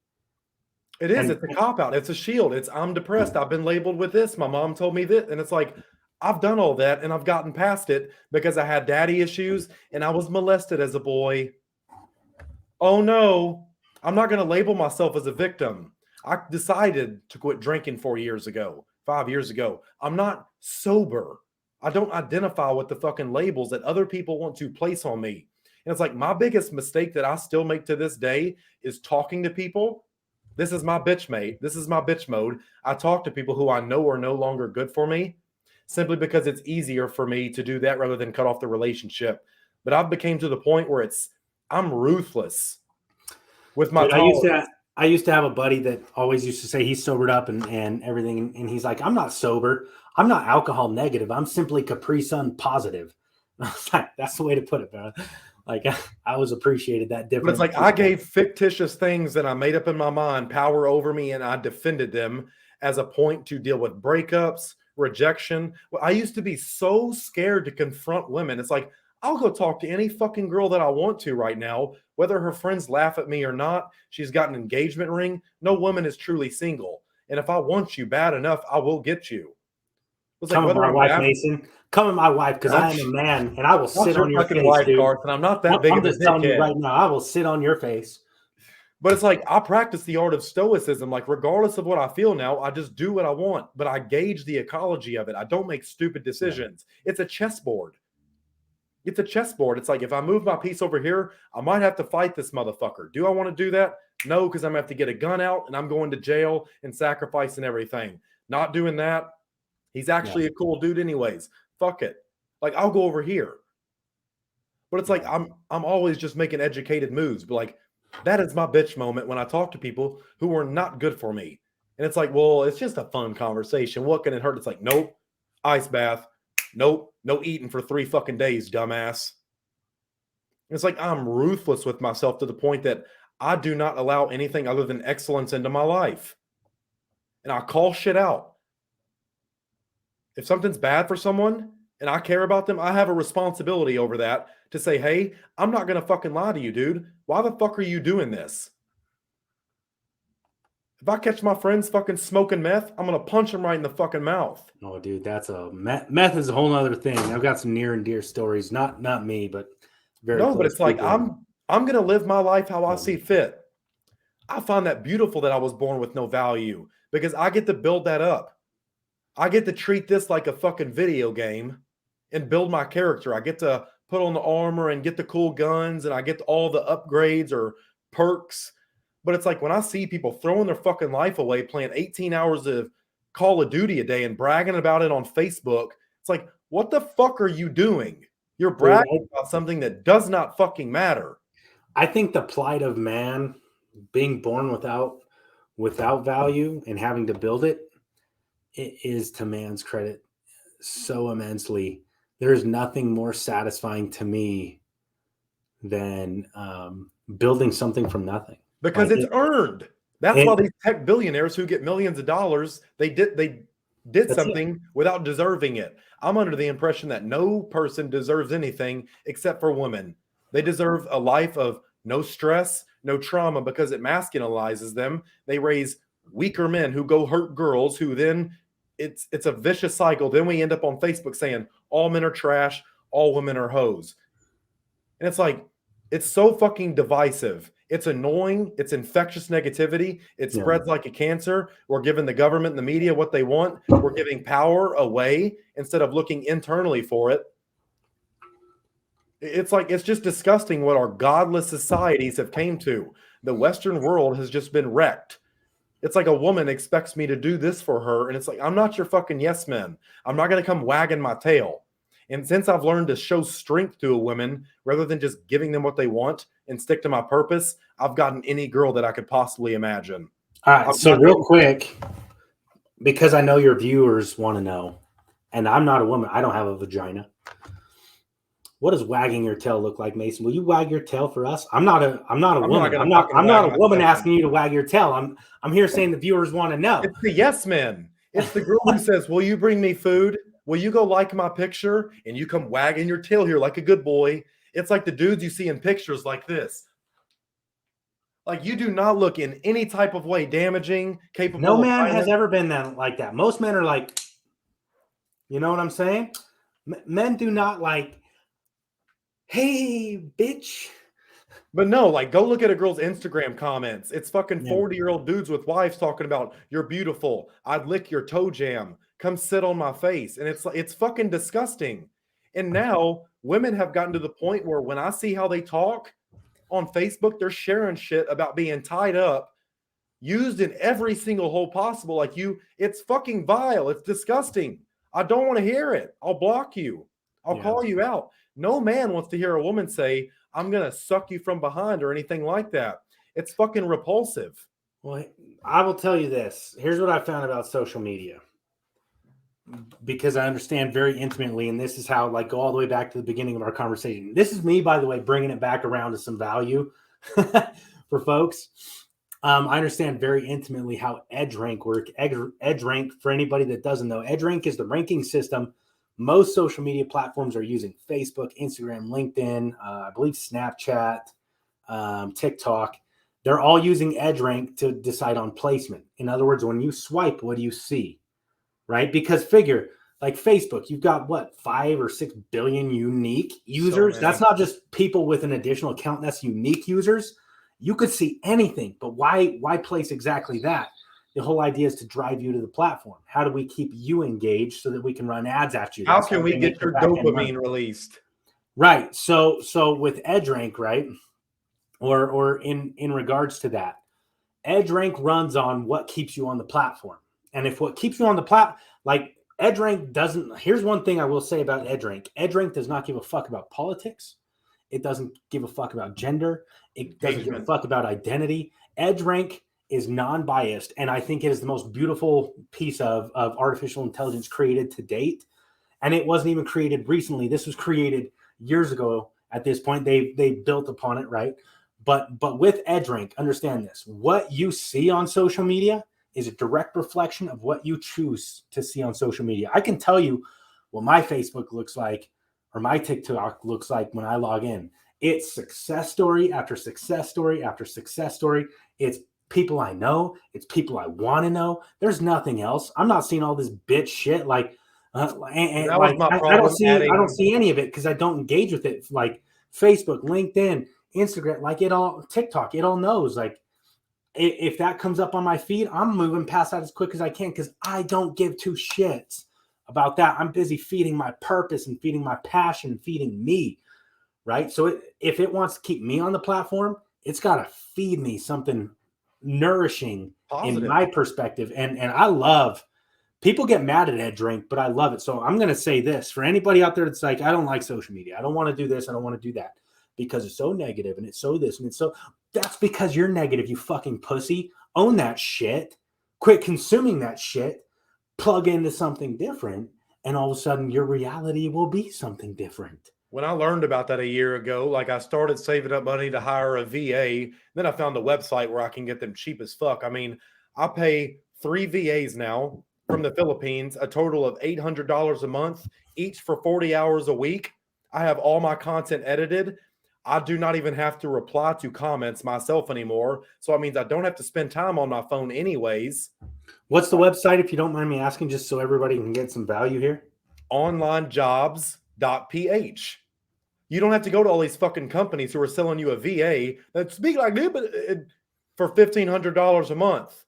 It is. It's a cop-out. It's a shield. It's, I'm depressed. I've been labeled with this. My mom told me this. And it's like, I've done all that and I've gotten past it because I had daddy issues and I was molested as a boy. Oh no, I'm not going to label myself as a victim. I decided to quit drinking 5 years ago. I'm not sober. I don't identify with the fucking labels that other people want to place on me. And it's like, my biggest mistake that I still make to this day is talking to people. This is my bitch mate. This is my bitch mode. I talk to people who I know are no longer good for me, simply because it's easier for me to do that rather than cut off the relationship. But I've became to the point where I'm ruthless with my tolerance. I used to have a buddy that always used to say he's sobered up and everything. And he's like, I'm not sober. I'm not alcohol negative. I'm simply Capri Sun positive. I was like, that's the way to put it, bro. Like, I always appreciated that difference. But it's like, I gave fictitious things that I made up in my mind power over me, and I defended them as a point to deal with breakups, rejection. Well, I used to be so scared to confront women. It's like, I'll go talk to any fucking girl that I want to right now, whether her friends laugh at me or not. She's got an engagement ring. No woman is truly single. And if I want you bad enough, I will get you. It's like, whether I'm wife, Mason. Come with my wife, because I am a man and I will sit on your face, wife, dude. Carson. I'm not that big of a dickhead. Telling you right now, I will sit on your face. But it's like, I practice the art of stoicism. Like, regardless of what I feel now, I just do what I want. But I gauge the ecology of it. I don't make stupid decisions. Yeah. It's a chessboard. It's a chessboard. It's like, if I move my piece over here, I might have to fight this motherfucker. Do I want to do that? No, because I'm going to have to get a gun out and I'm going to jail and sacrificing everything. Not doing that. He's actually a cool dude anyways. Fuck it. Like, I'll go over here. But it's like, I'm always just making educated moves. But like, that is my bitch moment when I talk to people who are not good for me. And it's like, well, it's just a fun conversation. What can it hurt? It's like, nope. Ice bath. Nope. No eating for 3 fucking days, dumbass. It's like, I'm ruthless with myself to the point that I do not allow anything other than excellence into my life. And I call shit out. If something's bad for someone and I care about them, I have a responsibility over that to say, hey, I'm not going to fucking lie to you, dude. Why the fuck are you doing this? If I catch my friends fucking smoking meth, I'm going to punch them right in the fucking mouth. Oh, dude, that's meth is a whole other thing. I've got some near and dear stories. Not me, but very close. But it's like, I'm going to live my life how I see fit. I find that beautiful that I was born with no value because I get to build that up. I get to treat this like a fucking video game and build my character. I get to put on the armor and get the cool guns and I get all the upgrades or perks. But it's like, when I see people throwing their fucking life away playing 18 hours of Call of Duty a day and bragging about it on Facebook, it's like, what the fuck are you doing? You're bragging about something that does not fucking matter. I think the plight of man being born without value and having to build it is, to man's credit, so immensely. There's nothing more satisfying to me than building something from nothing. Because it's earned. That's why these tech billionaires who get millions of dollars, they did something without deserving it. I'm under the impression that no person deserves anything except for women. They deserve a life of no stress, no trauma, because it masculinizes them. They raise weaker men who go hurt girls, who then it's a vicious cycle. Then we end up on Facebook saying all men are trash, all women are hoes. And it's like, it's so fucking divisive. It's annoying. It's infectious negativity. It spreads like a cancer. We're giving the government and the media what they want. We're giving power away instead of looking internally for it. It's like, it's just disgusting what our godless societies have came to. The Western world has just been wrecked. It's like a woman expects me to do this for her. And it's like, I'm not your fucking yes man. I'm not going to come wagging my tail. And since I've learned to show strength to a woman rather than just giving them what they want and stick to my purpose, I've gotten any girl that I could possibly imagine. All right. So real quick, because I know your viewers want to know, and I'm not a woman, I don't have a vagina. What does wagging your tail look like, Mason? Will you wag your tail for us? I'm not a woman. I'm not a woman asking you to wag your tail. I'm here saying the viewers want to know. It's the yes man. It's the girl who says, "Will you bring me food? Will you go like my picture?" And you come wagging your tail here like a good boy. It's like the dudes you see in pictures like this. Like, you do not look in any type of way damaging, capable. No man has ever been like that. Most men are like, you know what I'm saying? Men do not like, hey, bitch. But no, like, go look at a girl's Instagram comments. It's fucking 40-year-old dudes with wives talking about, "You're beautiful. I'd lick your toe jam. Come sit on my face." And it's like, it's fucking disgusting. And now women have gotten to the point where when I see how they talk on Facebook, they're sharing shit about being tied up, used in every single hole possible. Like, it's fucking vile. It's disgusting. I don't want to hear it. I'll block you. I'll call you out. No man wants to hear a woman say, "I'm going to suck you from behind," or anything like that. It's fucking repulsive. Well, I will tell you this. Here's what I found about social media. Because I understand very intimately, and this is how, like, go all the way back to the beginning of our conversation. This is me, by the way, bringing it back around to some value for folks. I understand very intimately how Eddrink works. Eddrink, for anybody that doesn't know, Eddrink is the ranking system most social media platforms are using. Facebook, Instagram, LinkedIn, I believe Snapchat, TikTok. They're all using Eddrink to decide on placement. In other words, when you swipe, what do you see? Right? Because figure, like Facebook, you've got what, 5 or 6 billion unique users. So that's not just people with an additional account. That's unique users. You could see anything, but why place exactly that? The whole idea is to drive you to the platform. How do we keep you engaged so that we can run ads after you? How can we get your dopamine released? Right. So with Eddrink, right? Or in regards to that, Eddrink runs on what keeps you on the platform. And if what keeps you on the platform, like Eddrink doesn't, here's one thing I will say about Eddrink. Eddrink does not give a fuck about politics. It doesn't give a fuck about gender. It doesn't give a fuck about identity. Eddrink is non-biased, and I think it is the most beautiful piece of artificial intelligence created to date. And it wasn't even created recently. This was created years ago. At this point, they built upon it, right? But with Eddrink, understand this: what you see on social media is a direct reflection of what you choose to see on social media. I can tell you what my Facebook looks like or my TikTok looks like when I log in. It's success story after success story after success story. It's people I know. It's people I want to know. There's nothing else. I'm not seeing all this bitch shit. Like, I don't see any of it because I don't engage with it. Like Facebook, LinkedIn, Instagram, like TikTok, it all knows. Like, if that comes up on my feed, I'm moving past that as quick as I can because I don't give two shits about that. I'm busy feeding my purpose and feeding my passion and feeding me, right? So if it wants to keep me on the platform, it's got to feed me something nourishing, positive, in my perspective. And I love People get mad at Eddrink, but I love it. So I'm going to say this for anybody out there that's like, I don't like social media. I don't want to do this. I don't want to do that because it's so negative and it's so this and it's so. That's because you're negative, you fucking pussy. Own that shit. Quit consuming that shit. Plug into something different. And all of a sudden your reality will be something different. When I learned about that a year ago, like I started saving up money to hire a VA. Then I found a website where I can get them cheap as fuck. I mean, I pay 3 VAs now from the Philippines, a total of $800 a month, each for 40 hours a week. I have all my content edited. I do not even have to reply to comments myself anymore. So it means I don't have to spend time on my phone anyways. What's the website, if you don't mind me asking, just so everybody can get some value here? Onlinejobs.ph. You don't have to go to all these fucking companies who are selling you a VA that speak like this, but for $1,500 a month.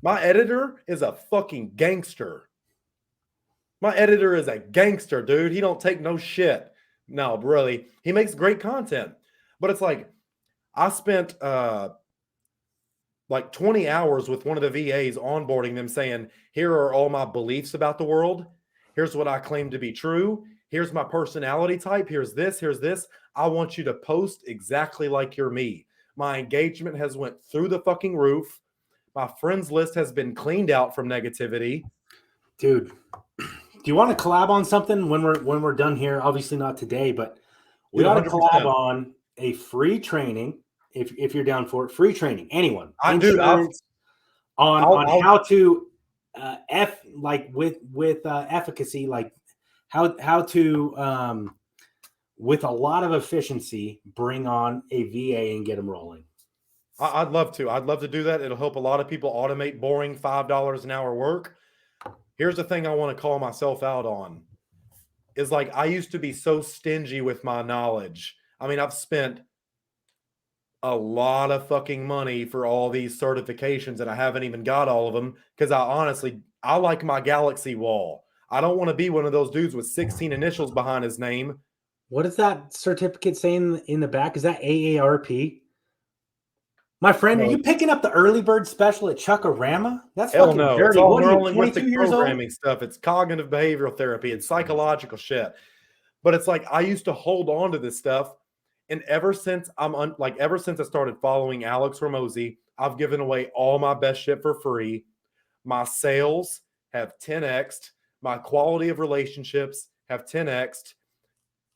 My editor is a fucking gangster. My editor is a gangster, dude. He don't take no shit. No, really. He makes great content. But it's like, I spent like 20 hours with one of the VAs onboarding them saying, here are all my beliefs about the world. Here's what I claim to be true. Here's my personality type. Here's this. Here's this. I want you to post exactly like you're me. My engagement has went through the fucking roof. My friends list has been cleaned out from negativity. Dude, do you want to collab on something when we're done here? Obviously not today, but we ought to collab on a free training if you're down for it. Free training, anyone. Insurance on how to with efficacy, like how to with a lot of efficiency bring on a VA and get them rolling. I'd love to. I'd love to do that. It'll help a lot of people automate boring $5 an hour work. Here's the thing I want to call myself out on is like, I used to be so stingy with my knowledge. I mean, I've spent a lot of fucking money for all these certifications and I haven't even got all of them because I like my galaxy wall. I don't want to be one of those dudes with 16 initials behind his name. What does that certificate say in the back? Is that AARP? My friend, are you picking up the early bird special at Chuckarama? That's fucking dirty. It's all what are you, 22 years programming stuff. It's cognitive behavioral therapy. It's psychological shit. But it's like, I used to hold on to this stuff. And ever since ever since I started following Alex Ramosi, I've given away all my best shit for free. My sales have 10x'd. My quality of relationships have 10x'd.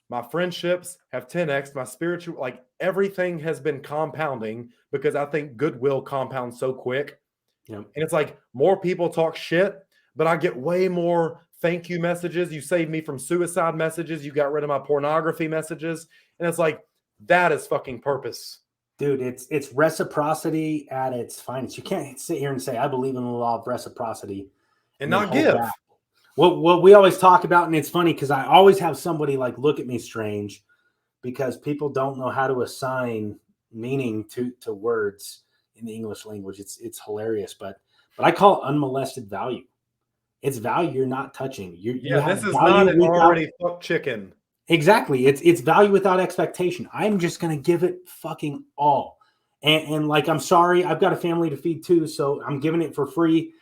My friendships have 10x'd. My spiritual, like everything has been compounding because I think goodwill compounds so quick. Yep. And it's like more people talk shit, but I get way more thank you messages. You saved me from suicide messages. You got rid of my pornography messages. And it's like, that is fucking purpose. Dude, it's reciprocity at its finest. You can't sit here and say, I believe in the law of reciprocity. And not give. Back. What we always talk about, and it's funny because I always have somebody like look at me strange because people don't know how to assign meaning to words in the English language. It's hilarious, but I call it unmolested value. It's value you're not touching. This is not an already fucked chicken. Exactly. It's value without expectation. I'm just going to give it fucking all. And like, I'm sorry, I've got a family to feed too, so I'm giving it for free.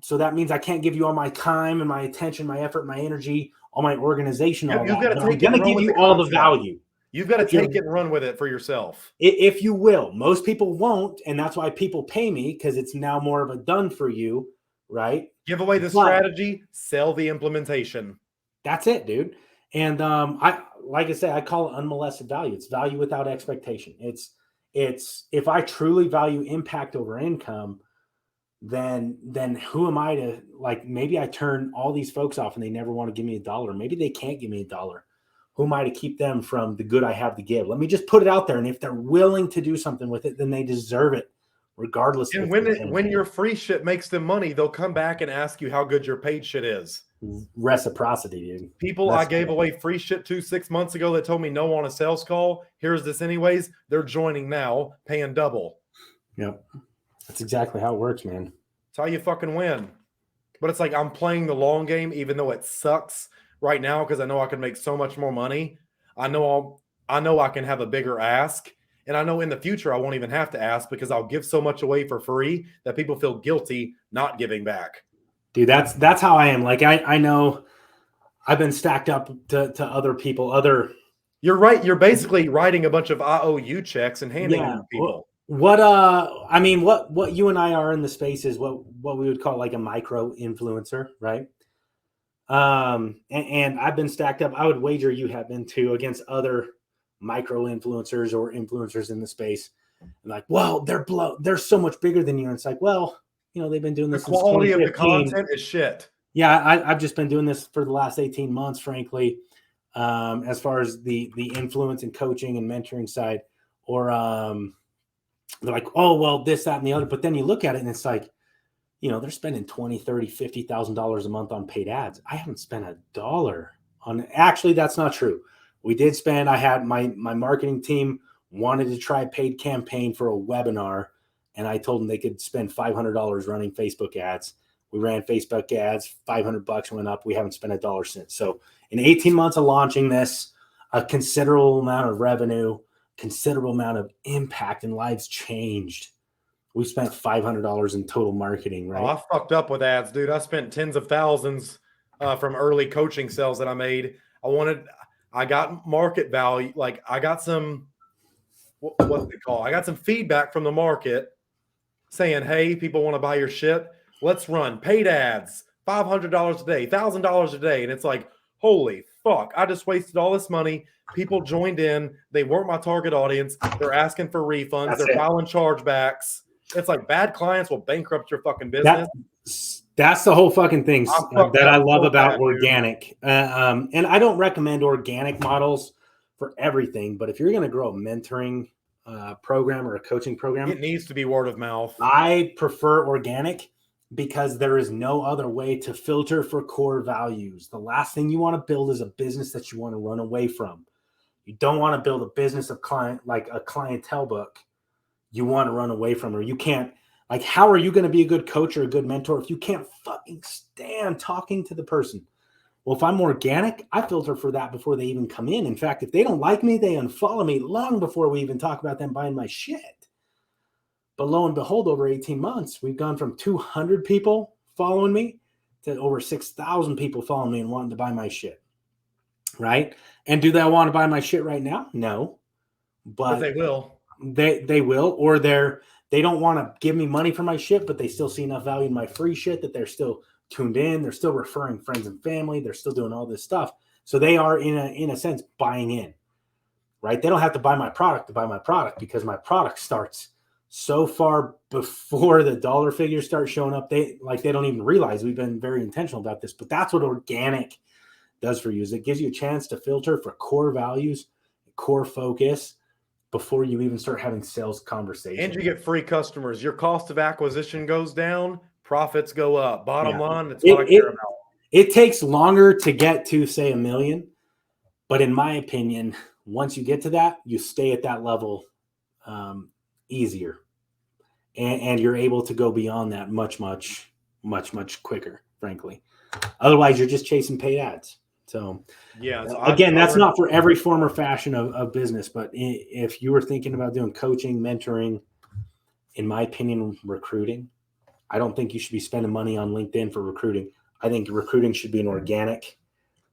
So that means I can't give you all my time and my attention, my effort, my energy, all my organization, all that. But I'm going to give you all the value. You've got to take it and run with it for yourself. If you will. Most people won't, and that's why people pay me, because it's now more of a done for you, right? Give away the strategy, sell the implementation. That's it, dude. And like I say, I call it unmolested value. It's value without expectation. It's if I truly value impact over income, then who am I to, like, maybe I turn all these folks off and they never want to give me $1. Maybe they can't give me $1. Who am I to keep them from the good I have to give? Let me just put it out there. And if they're willing to do something with it, then they deserve it, regardless. And when your free shit makes them money, they'll come back and ask you how good your paid shit is. Reciprocity, dude. People I gave away free shit to 6 months ago that told me no on a sales call. Here's this anyways. They're joining now, paying double. Yep. That's exactly how it works, man. It's how you fucking win. But it's like, I'm playing the long game, even though it sucks right now, because I know I can make so much more money. I know I can have a bigger ask. And I know in the future, I won't even have to ask because I'll give so much away for free that people feel guilty not giving back. Dude, that's how I am. Like I know I've been stacked up to other people, You're right. You're basically writing a bunch of IOU checks and handing them yeah. to people. I mean, what you and I are in the space is what we would call like a micro influencer, right? And I've been stacked up. I would wager you have been too against other micro influencers or influencers in the space. And like, well, they're so much bigger than you. And it's like, well, they've been doing The this since quality of the 2015. content is shit. Yeah, I've just been doing this for the last 18 months, frankly, as far as the influence and coaching and mentoring side, or they're like, oh, well, this, that, and the other. But then you look at it and it's like, they're spending $20, $30, $50,000 a month on paid ads. I haven't spent $1 on. Actually, that's not true. We did spend. I had my marketing team wanted to try a paid campaign for a webinar, and I told them they could spend $500 running Facebook ads. We ran Facebook ads, $500 went up. We haven't spent $1 since. So in 18 months of launching this, a considerable amount of revenue, considerable amount of impact, and lives changed. We spent $500 in total marketing, right? Oh, I fucked up with ads, dude. I spent tens of thousands from early coaching sales that I made. I got market value. Like I got some, what's it called? I got some feedback from the market saying, hey, people want to buy your shit. Let's run paid ads, $500 a day, $1,000 a day. And it's like, holy fuck, I just wasted all this money. People joined in. They weren't my target audience. They're asking for refunds. They're filing chargebacks. It's like bad clients will bankrupt your fucking business. That's the whole fucking thing that I love about organic. And I don't recommend organic models for everything, but if you're going to grow a mentoring program or a coaching program, it needs to be word of mouth. I prefer organic because there is no other way to filter for core values. The last thing you want to build is a business that you want to run away from. You don't want to build a business of like a clientele book you want to run away from, or you can't. Like, how are you going to be a good coach or a good mentor if you can't fucking stand talking to the person? Well, if I'm organic, I filter for that before they even come in. In fact, if they don't like me, they unfollow me long before we even talk about them buying my shit. But lo and behold, over 18 months, we've gone from 200 people following me to over 6,000 people following me and wanting to buy my shit. Right? And do they want to buy my shit right now? No. But they will. They will, or they don't want to give me money for my shit, but they still see enough value in my free shit that they're still tuned in. They're still referring friends and family. They're still doing all this stuff. So they are in a sense buying in, right? They don't have to buy my product to buy my product because my product starts so far before the dollar figures start showing up. They don't even realize we've been very intentional about this, but that's what organic does for you is it gives you a chance to filter for core values, core focus, before you even start having sales conversations. And you get free customers. Your cost of acquisition goes down, profits go up. Bottom line, that's what I care about. It takes longer to get to, say, 1 million. But in my opinion, once you get to that, you stay at that level easier. And you're able to go beyond that much, much, much, much quicker, frankly. Otherwise, you're just chasing paid ads. So, yeah. So again, that's not for every form or fashion of business, but if you were thinking about doing coaching, mentoring, in my opinion, recruiting, I don't think you should be spending money on LinkedIn for recruiting. I think recruiting should be an organic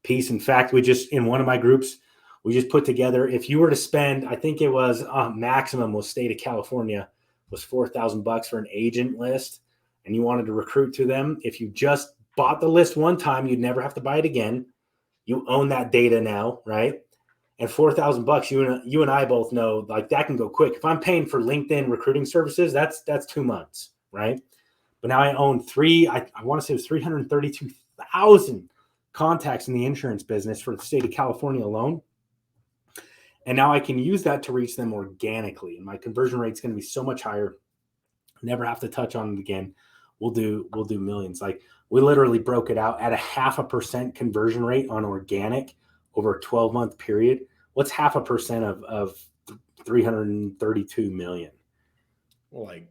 piece. In fact, in one of my groups, we just put together, if you were to spend, I think it was maximum was state of California was $4,000 for an agent list, and you wanted to recruit to them. If you just bought the list one time, you'd never have to buy it again. You own that data now, right? And $4,000, you and I both know, like that can go quick. If I'm paying for LinkedIn recruiting services, that's 2 months, right? But now I own I want to say it was 332,000 contacts in the insurance business for the state of California alone. And now I can use that to reach them organically. And my conversion rate is going to be so much higher. Never have to touch on it again. We'll do millions. Like we literally broke it out at a 0.5% conversion rate on organic over a 12-month period. What's 0.5% of 332 million? Like,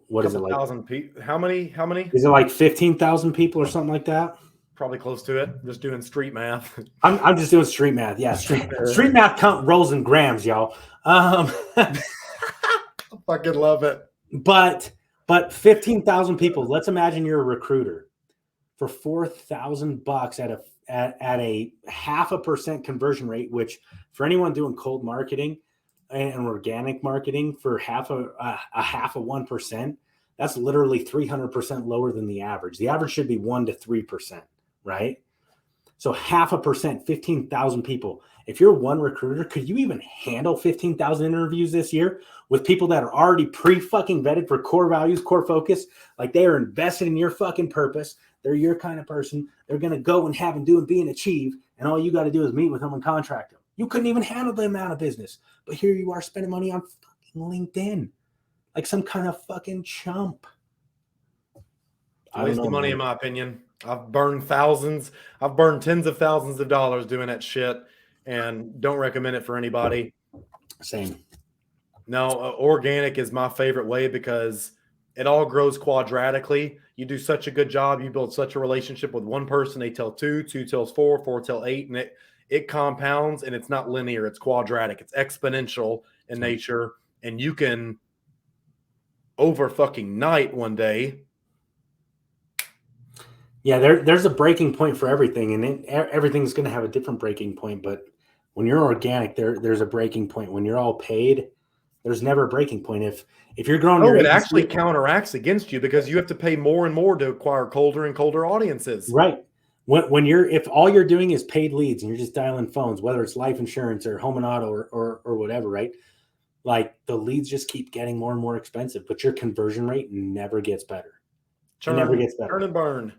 what is it like? 1,000 people. How many? Is it like 15,000 people or something like that? Probably close to it. Just doing street math. I'm just doing street math. Yeah, street math rolls in grams, y'all. I fucking love it. But But 15,000 people, let's imagine you're a recruiter for $4,000 at a 0.5% conversion rate, which for anyone doing cold marketing and organic marketing for half of 1%, that's literally 300% lower than the average. The average should be 1 to 3%, right? So 0.5%, 15,000 people. If you're one recruiter, could you even handle 15,000 interviews this year with people that are already pre-fucking vetted for core values, core focus? Like they are invested in your fucking purpose. They're your kind of person. They're going to go and have and do and be and achieve. And all you got to do is meet with them and contract them. You couldn't even handle the amount of business. But here you are spending money on fucking LinkedIn. Like some kind of fucking chump. Waste of money, in my opinion. I've burned thousands. I've burned tens of thousands of dollars doing that shit, and don't recommend it for anybody. Same. No, organic is my favorite way because it all grows quadratically. You do such a good job. You build such a relationship with one person. They tell two tells four tell eight, and it compounds, and it's not linear. It's quadratic. It's exponential in nature, and you can over fucking night one day. Yeah, there's a breaking point for everything, and everything's going to have a different breaking point. But when you're organic, there's a breaking point. When you're all paid, there's never a breaking point. If you're growing your it agency, actually counteracts against you because you have to pay more and more to acquire colder and colder audiences. Right. If all you're doing is paid leads and you're just dialing phones, whether it's life insurance or home and auto or whatever, right? Like the leads just keep getting more and more expensive, but your conversion rate never gets better. It never gets better. Turn and burn.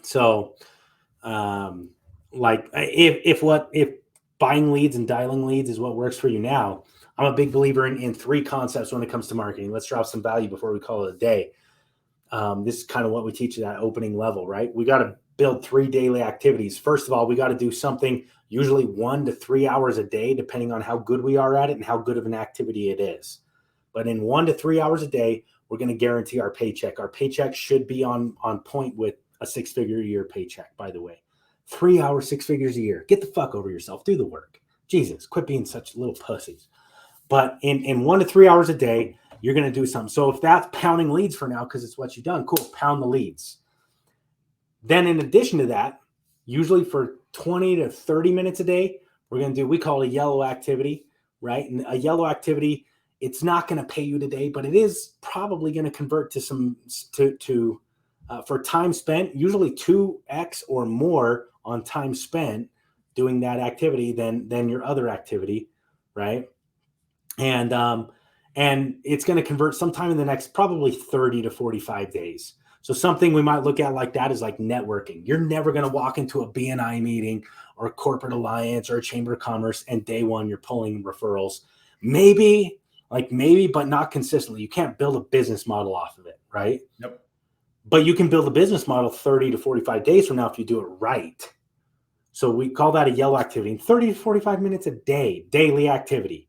So, like if buying leads and dialing leads is what works for you now, I'm a big believer in 3 concepts when it comes to marketing. Let's drop some value before we call it a day. This is kind of what we teach at that opening level, right? We got to build 3 daily activities. First of all, we got to do something usually 1 to 3 hours a day, depending on how good we are at it and how good of an activity it is. But in 1 to 3 hours a day, we're going to guarantee our paycheck. Our paycheck should be on point with a 6-figure a year paycheck, by the way. 3 hours, 6 figures a year. Get the fuck over yourself. Do the work. Jesus, quit being such little pussies. But in 1 to 3 hours a day, you're going to do something. So if that's pounding leads for now, because it's what you've done, cool, pound the leads. Then in addition to that, usually for 20 to 30 minutes a day, we're going to do, we call it a yellow activity, right? And a yellow activity, it's not going to pay you today, but it is probably going to convert to for time spent, usually 2x or more on time spent doing that activity than your other activity, right? And it's going to convert sometime in the next probably 30 to 45 days. So something we might look at like that is like networking. You're never going to walk into a BNI meeting or a corporate alliance or a chamber of commerce and day one you're pulling referrals. Maybe, but not consistently. You can't build a business model off of it, right? Nope. But you can build a business model 30 to 45 days from now if you do it right. So we call that a yellow activity. 30 to 45 minutes a day, daily activity.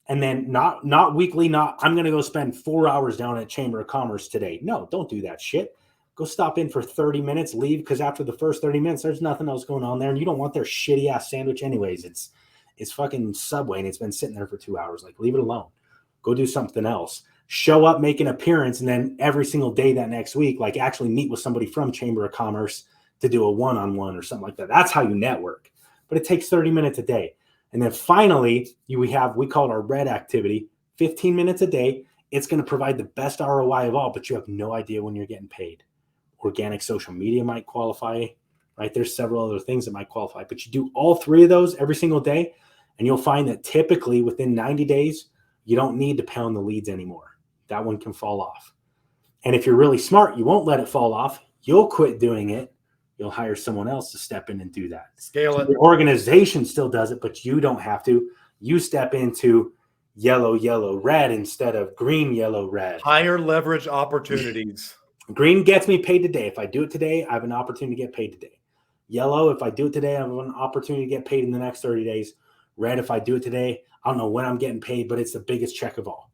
And then not weekly, I'm going to go spend 4 hours down at Chamber of Commerce today. No, don't do that shit. Go stop in for 30 minutes, leave, because after the first 30 minutes, there's nothing else going on there. And you don't want their shitty ass sandwich anyways. It's fucking Subway and it's been sitting there for 2 hours. Like, leave it alone. Go do something else. Show up, make an appearance, and then every single day that next week, like actually meet with somebody from Chamber of Commerce to do a one-on-one or something like that. That's how you network. But it takes 30 minutes a day. And then finally, we call it our red activity, 15 minutes a day. It's going to provide the best ROI of all, but you have no idea when you're getting paid. Organic social media might qualify, right? There's several other things that might qualify, but you do all 3 of those every single day, and you'll find that typically within 90 days, you don't need to pound the leads anymore. That one can fall off. And if you're really smart, you won't let it fall off. You'll quit doing it. You'll hire someone else to step in and do that. Scale it. Your organization still does it, but you don't have to. You step into yellow, yellow, red instead of green, yellow, red. Higher leverage opportunities. Green gets me paid today. If I do it today, I have an opportunity to get paid today. Yellow, if I do it today, I have an opportunity to get paid in the next 30 days. Red, if I do it today, I don't know when I'm getting paid, but it's the biggest check of all,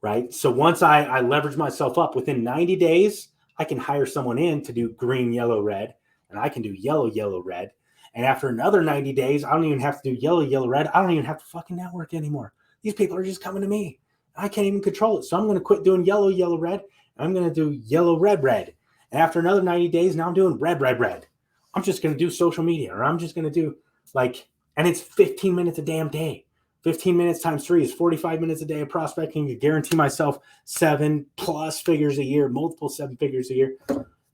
right? So once I leverage myself up, within 90 days, I can hire someone in to do green, yellow, red, and I can do yellow, yellow, red. And after another 90 days, I don't even have to do yellow, yellow, red. I don't even have to fucking network anymore. These people are just coming to me. I can't even control it. So I'm going to quit doing yellow, yellow, red. I'm going to do yellow, red, red. And after another 90 days, now I'm doing red, red, red. I'm just going to do social media, or I'm just going to do and it's 15 minutes a damn day. 15 minutes times 3 is 45 minutes a day of prospecting to guarantee myself 7+ figures a year, multiple 7 figures a year.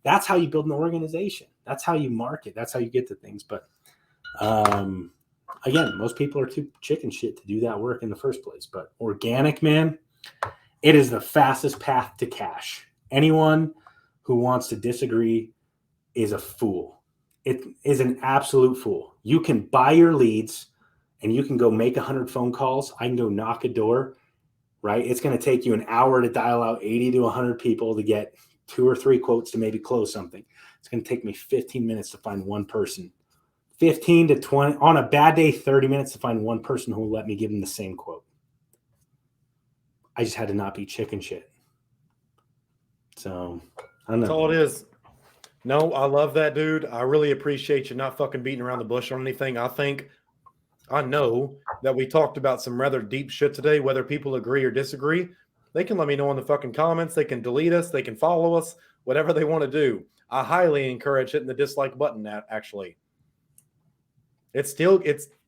That's how you build an organization. That's how you market. That's how you get to things. But again, most people are too chicken shit to do that work in the first place. But organic, man, it is the fastest path to cash. Anyone who wants to disagree is a fool. It is an absolute fool. You can buy your leads and you can go make 100 phone calls. I can go knock a door, right? It's going to take you an hour to dial out 80 to 100 people to get 2 or 3 quotes to maybe close something. It's going to take me 15 minutes to find one person. 15 to 20, on a bad day, 30 minutes to find one person who will let me give them the same quote. I just had to not be chicken shit. So, I don't know. That's all it is. No, I love that, dude. I really appreciate you not fucking beating around the bush on anything. I know that we talked about some rather deep shit today, whether people agree or disagree. They can let me know in the fucking comments. They can delete us. They can follow us, whatever they want to do. I highly encourage hitting the dislike button, actually. It's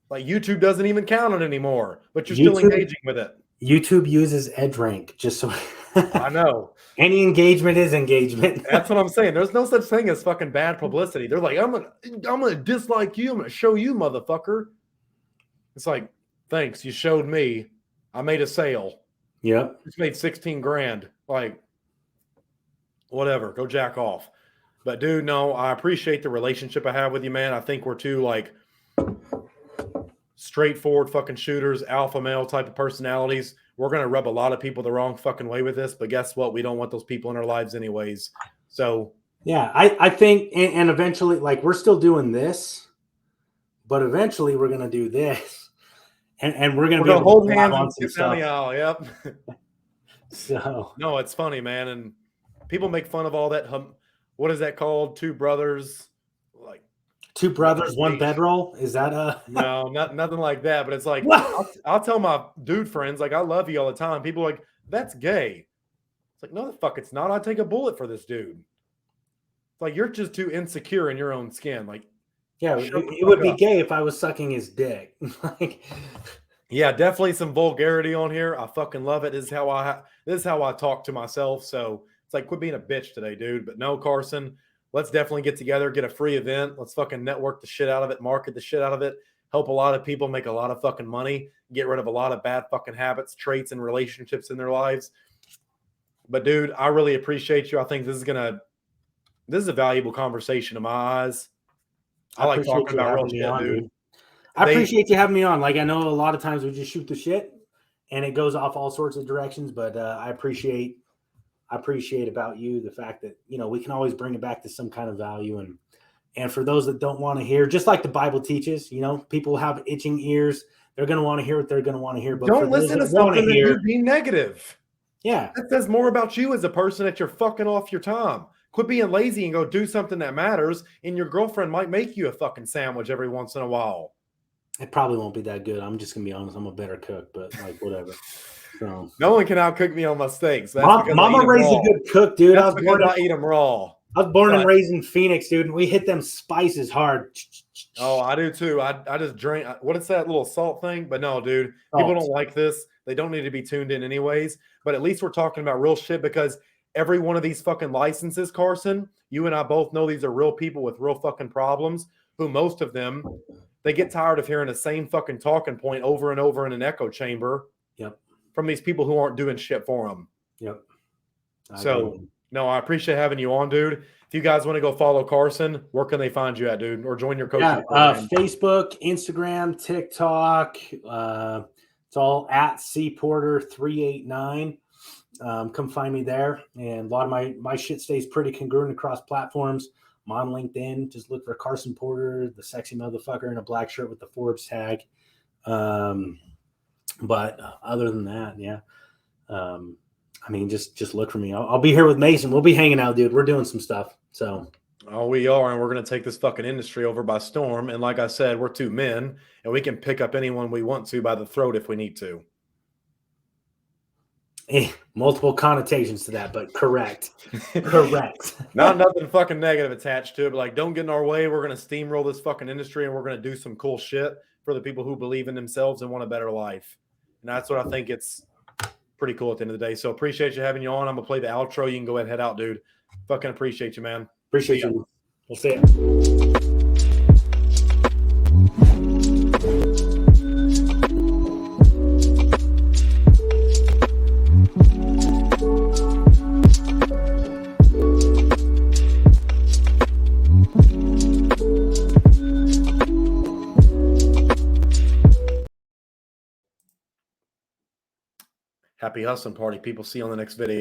like YouTube doesn't even count it anymore, but you're still engaging with it. YouTube uses Eddrink, just so I know. Any engagement is engagement. That's what I'm saying. There's no such thing as fucking bad publicity. They're like, I'm gonna dislike you. I'm gonna show you, motherfucker. It's like, thanks. You showed me. I made a sale. Yep. Just made 16 grand. Like, whatever. Go jack off. But dude, no, I appreciate the relationship I have with you, man. I think we're two like straightforward fucking shooters, alpha male type of personalities. We're going to rub a lot of people the wrong fucking way with this, but guess what? We don't want those people in our lives anyways. So yeah, I think, and eventually, like, we're still doing this, but eventually we're going to do this, and we're going to be able hold to hands on and some skip down the stuff. aisle. Yep. So no, it's funny, man. And people make fun of all that. What is that called? Two brothers, like 2 brothers, 1 bedroll. Is that no, nothing like that. But it's like, I'll tell my dude friends, like, I love you all the time. People are like, that's gay. It's like, no, the fuck, it's not. I'd take a bullet for this dude. It's like, you're just too insecure in your own skin. Like, yeah, it would be gay if I was sucking his dick. Like, yeah, definitely some vulgarity on here. I fucking love it. This is how I talk to myself. So it's like, quit being a bitch today, dude. But no, Carson, let's definitely get together, get a free event. Let's fucking network the shit out of it, market the shit out of it, help a lot of people make a lot of fucking money, get rid of a lot of bad fucking habits, traits, and relationships in their lives. But dude, I really appreciate you. I think this is a valuable conversation in my eyes. I like talking about real shit, dude. I appreciate you having me on. Like, I know a lot of times we just shoot the shit and it goes off all sorts of directions, but I appreciate about you the fact that, you know, we can always bring it back to some kind of value. And for those that don't want to hear, just like the Bible teaches, you know, people have itching ears. They're going to want to hear what they're going to want to hear. But don't listen to something that you be negative. Yeah. That says more about you as a person that you're fucking off your time. Quit being lazy and go do something that matters. And your girlfriend might make you a fucking sandwich every once in a while. It probably won't be that good. I'm just going to be honest. I'm a better cook, but like, whatever. So, no one can outcook me on my steaks. Mama raised a good cook, dude. I eat them raw. I was born and raised in Phoenix, dude, and we hit them spices hard. Oh, I do too. I just drink. What is that little salt thing? But no, dude, people don't like this. They don't need to be tuned in anyways. But at least we're talking about real shit, because every one of these fucking licenses, Carson, you and I both know these are real people with real fucking problems, who most of them, they get tired of hearing the same fucking talking point over and over in an echo chamber. Yep. From these people who aren't doing shit for them. Yep. No, I appreciate having you on, dude. If you guys want to go follow Carson, where can they find you at, dude? Or join your coaching program? Facebook, Instagram, TikTok. It's all at cporter389. Come find me there. And a lot of my shit stays pretty congruent across platforms. I'm on LinkedIn. Just look for Carson Porter, the sexy motherfucker in a black shirt with the Forbes tag. But other than that, yeah. I mean, just look for me. I'll be here with Mason. We'll be hanging out, dude. We're doing some stuff. So, we are, and we're going to take this fucking industry over by storm. And like I said, we're 2 men, and we can pick up anyone we want to by the throat if we need to. Multiple connotations to that, but correct. Correct. Not nothing fucking negative attached to it, but like, don't get in our way. We're going to steamroll this fucking industry and we're going to do some cool shit for the people who believe in themselves and want a better life. And that's what I think it's pretty cool at the end of the day. So appreciate you having you on. I'm going to play the outro. You can go ahead and head out, dude. Fucking appreciate you, man. Appreciate you. We'll see you. Happy hustling party. People, see you on the next video.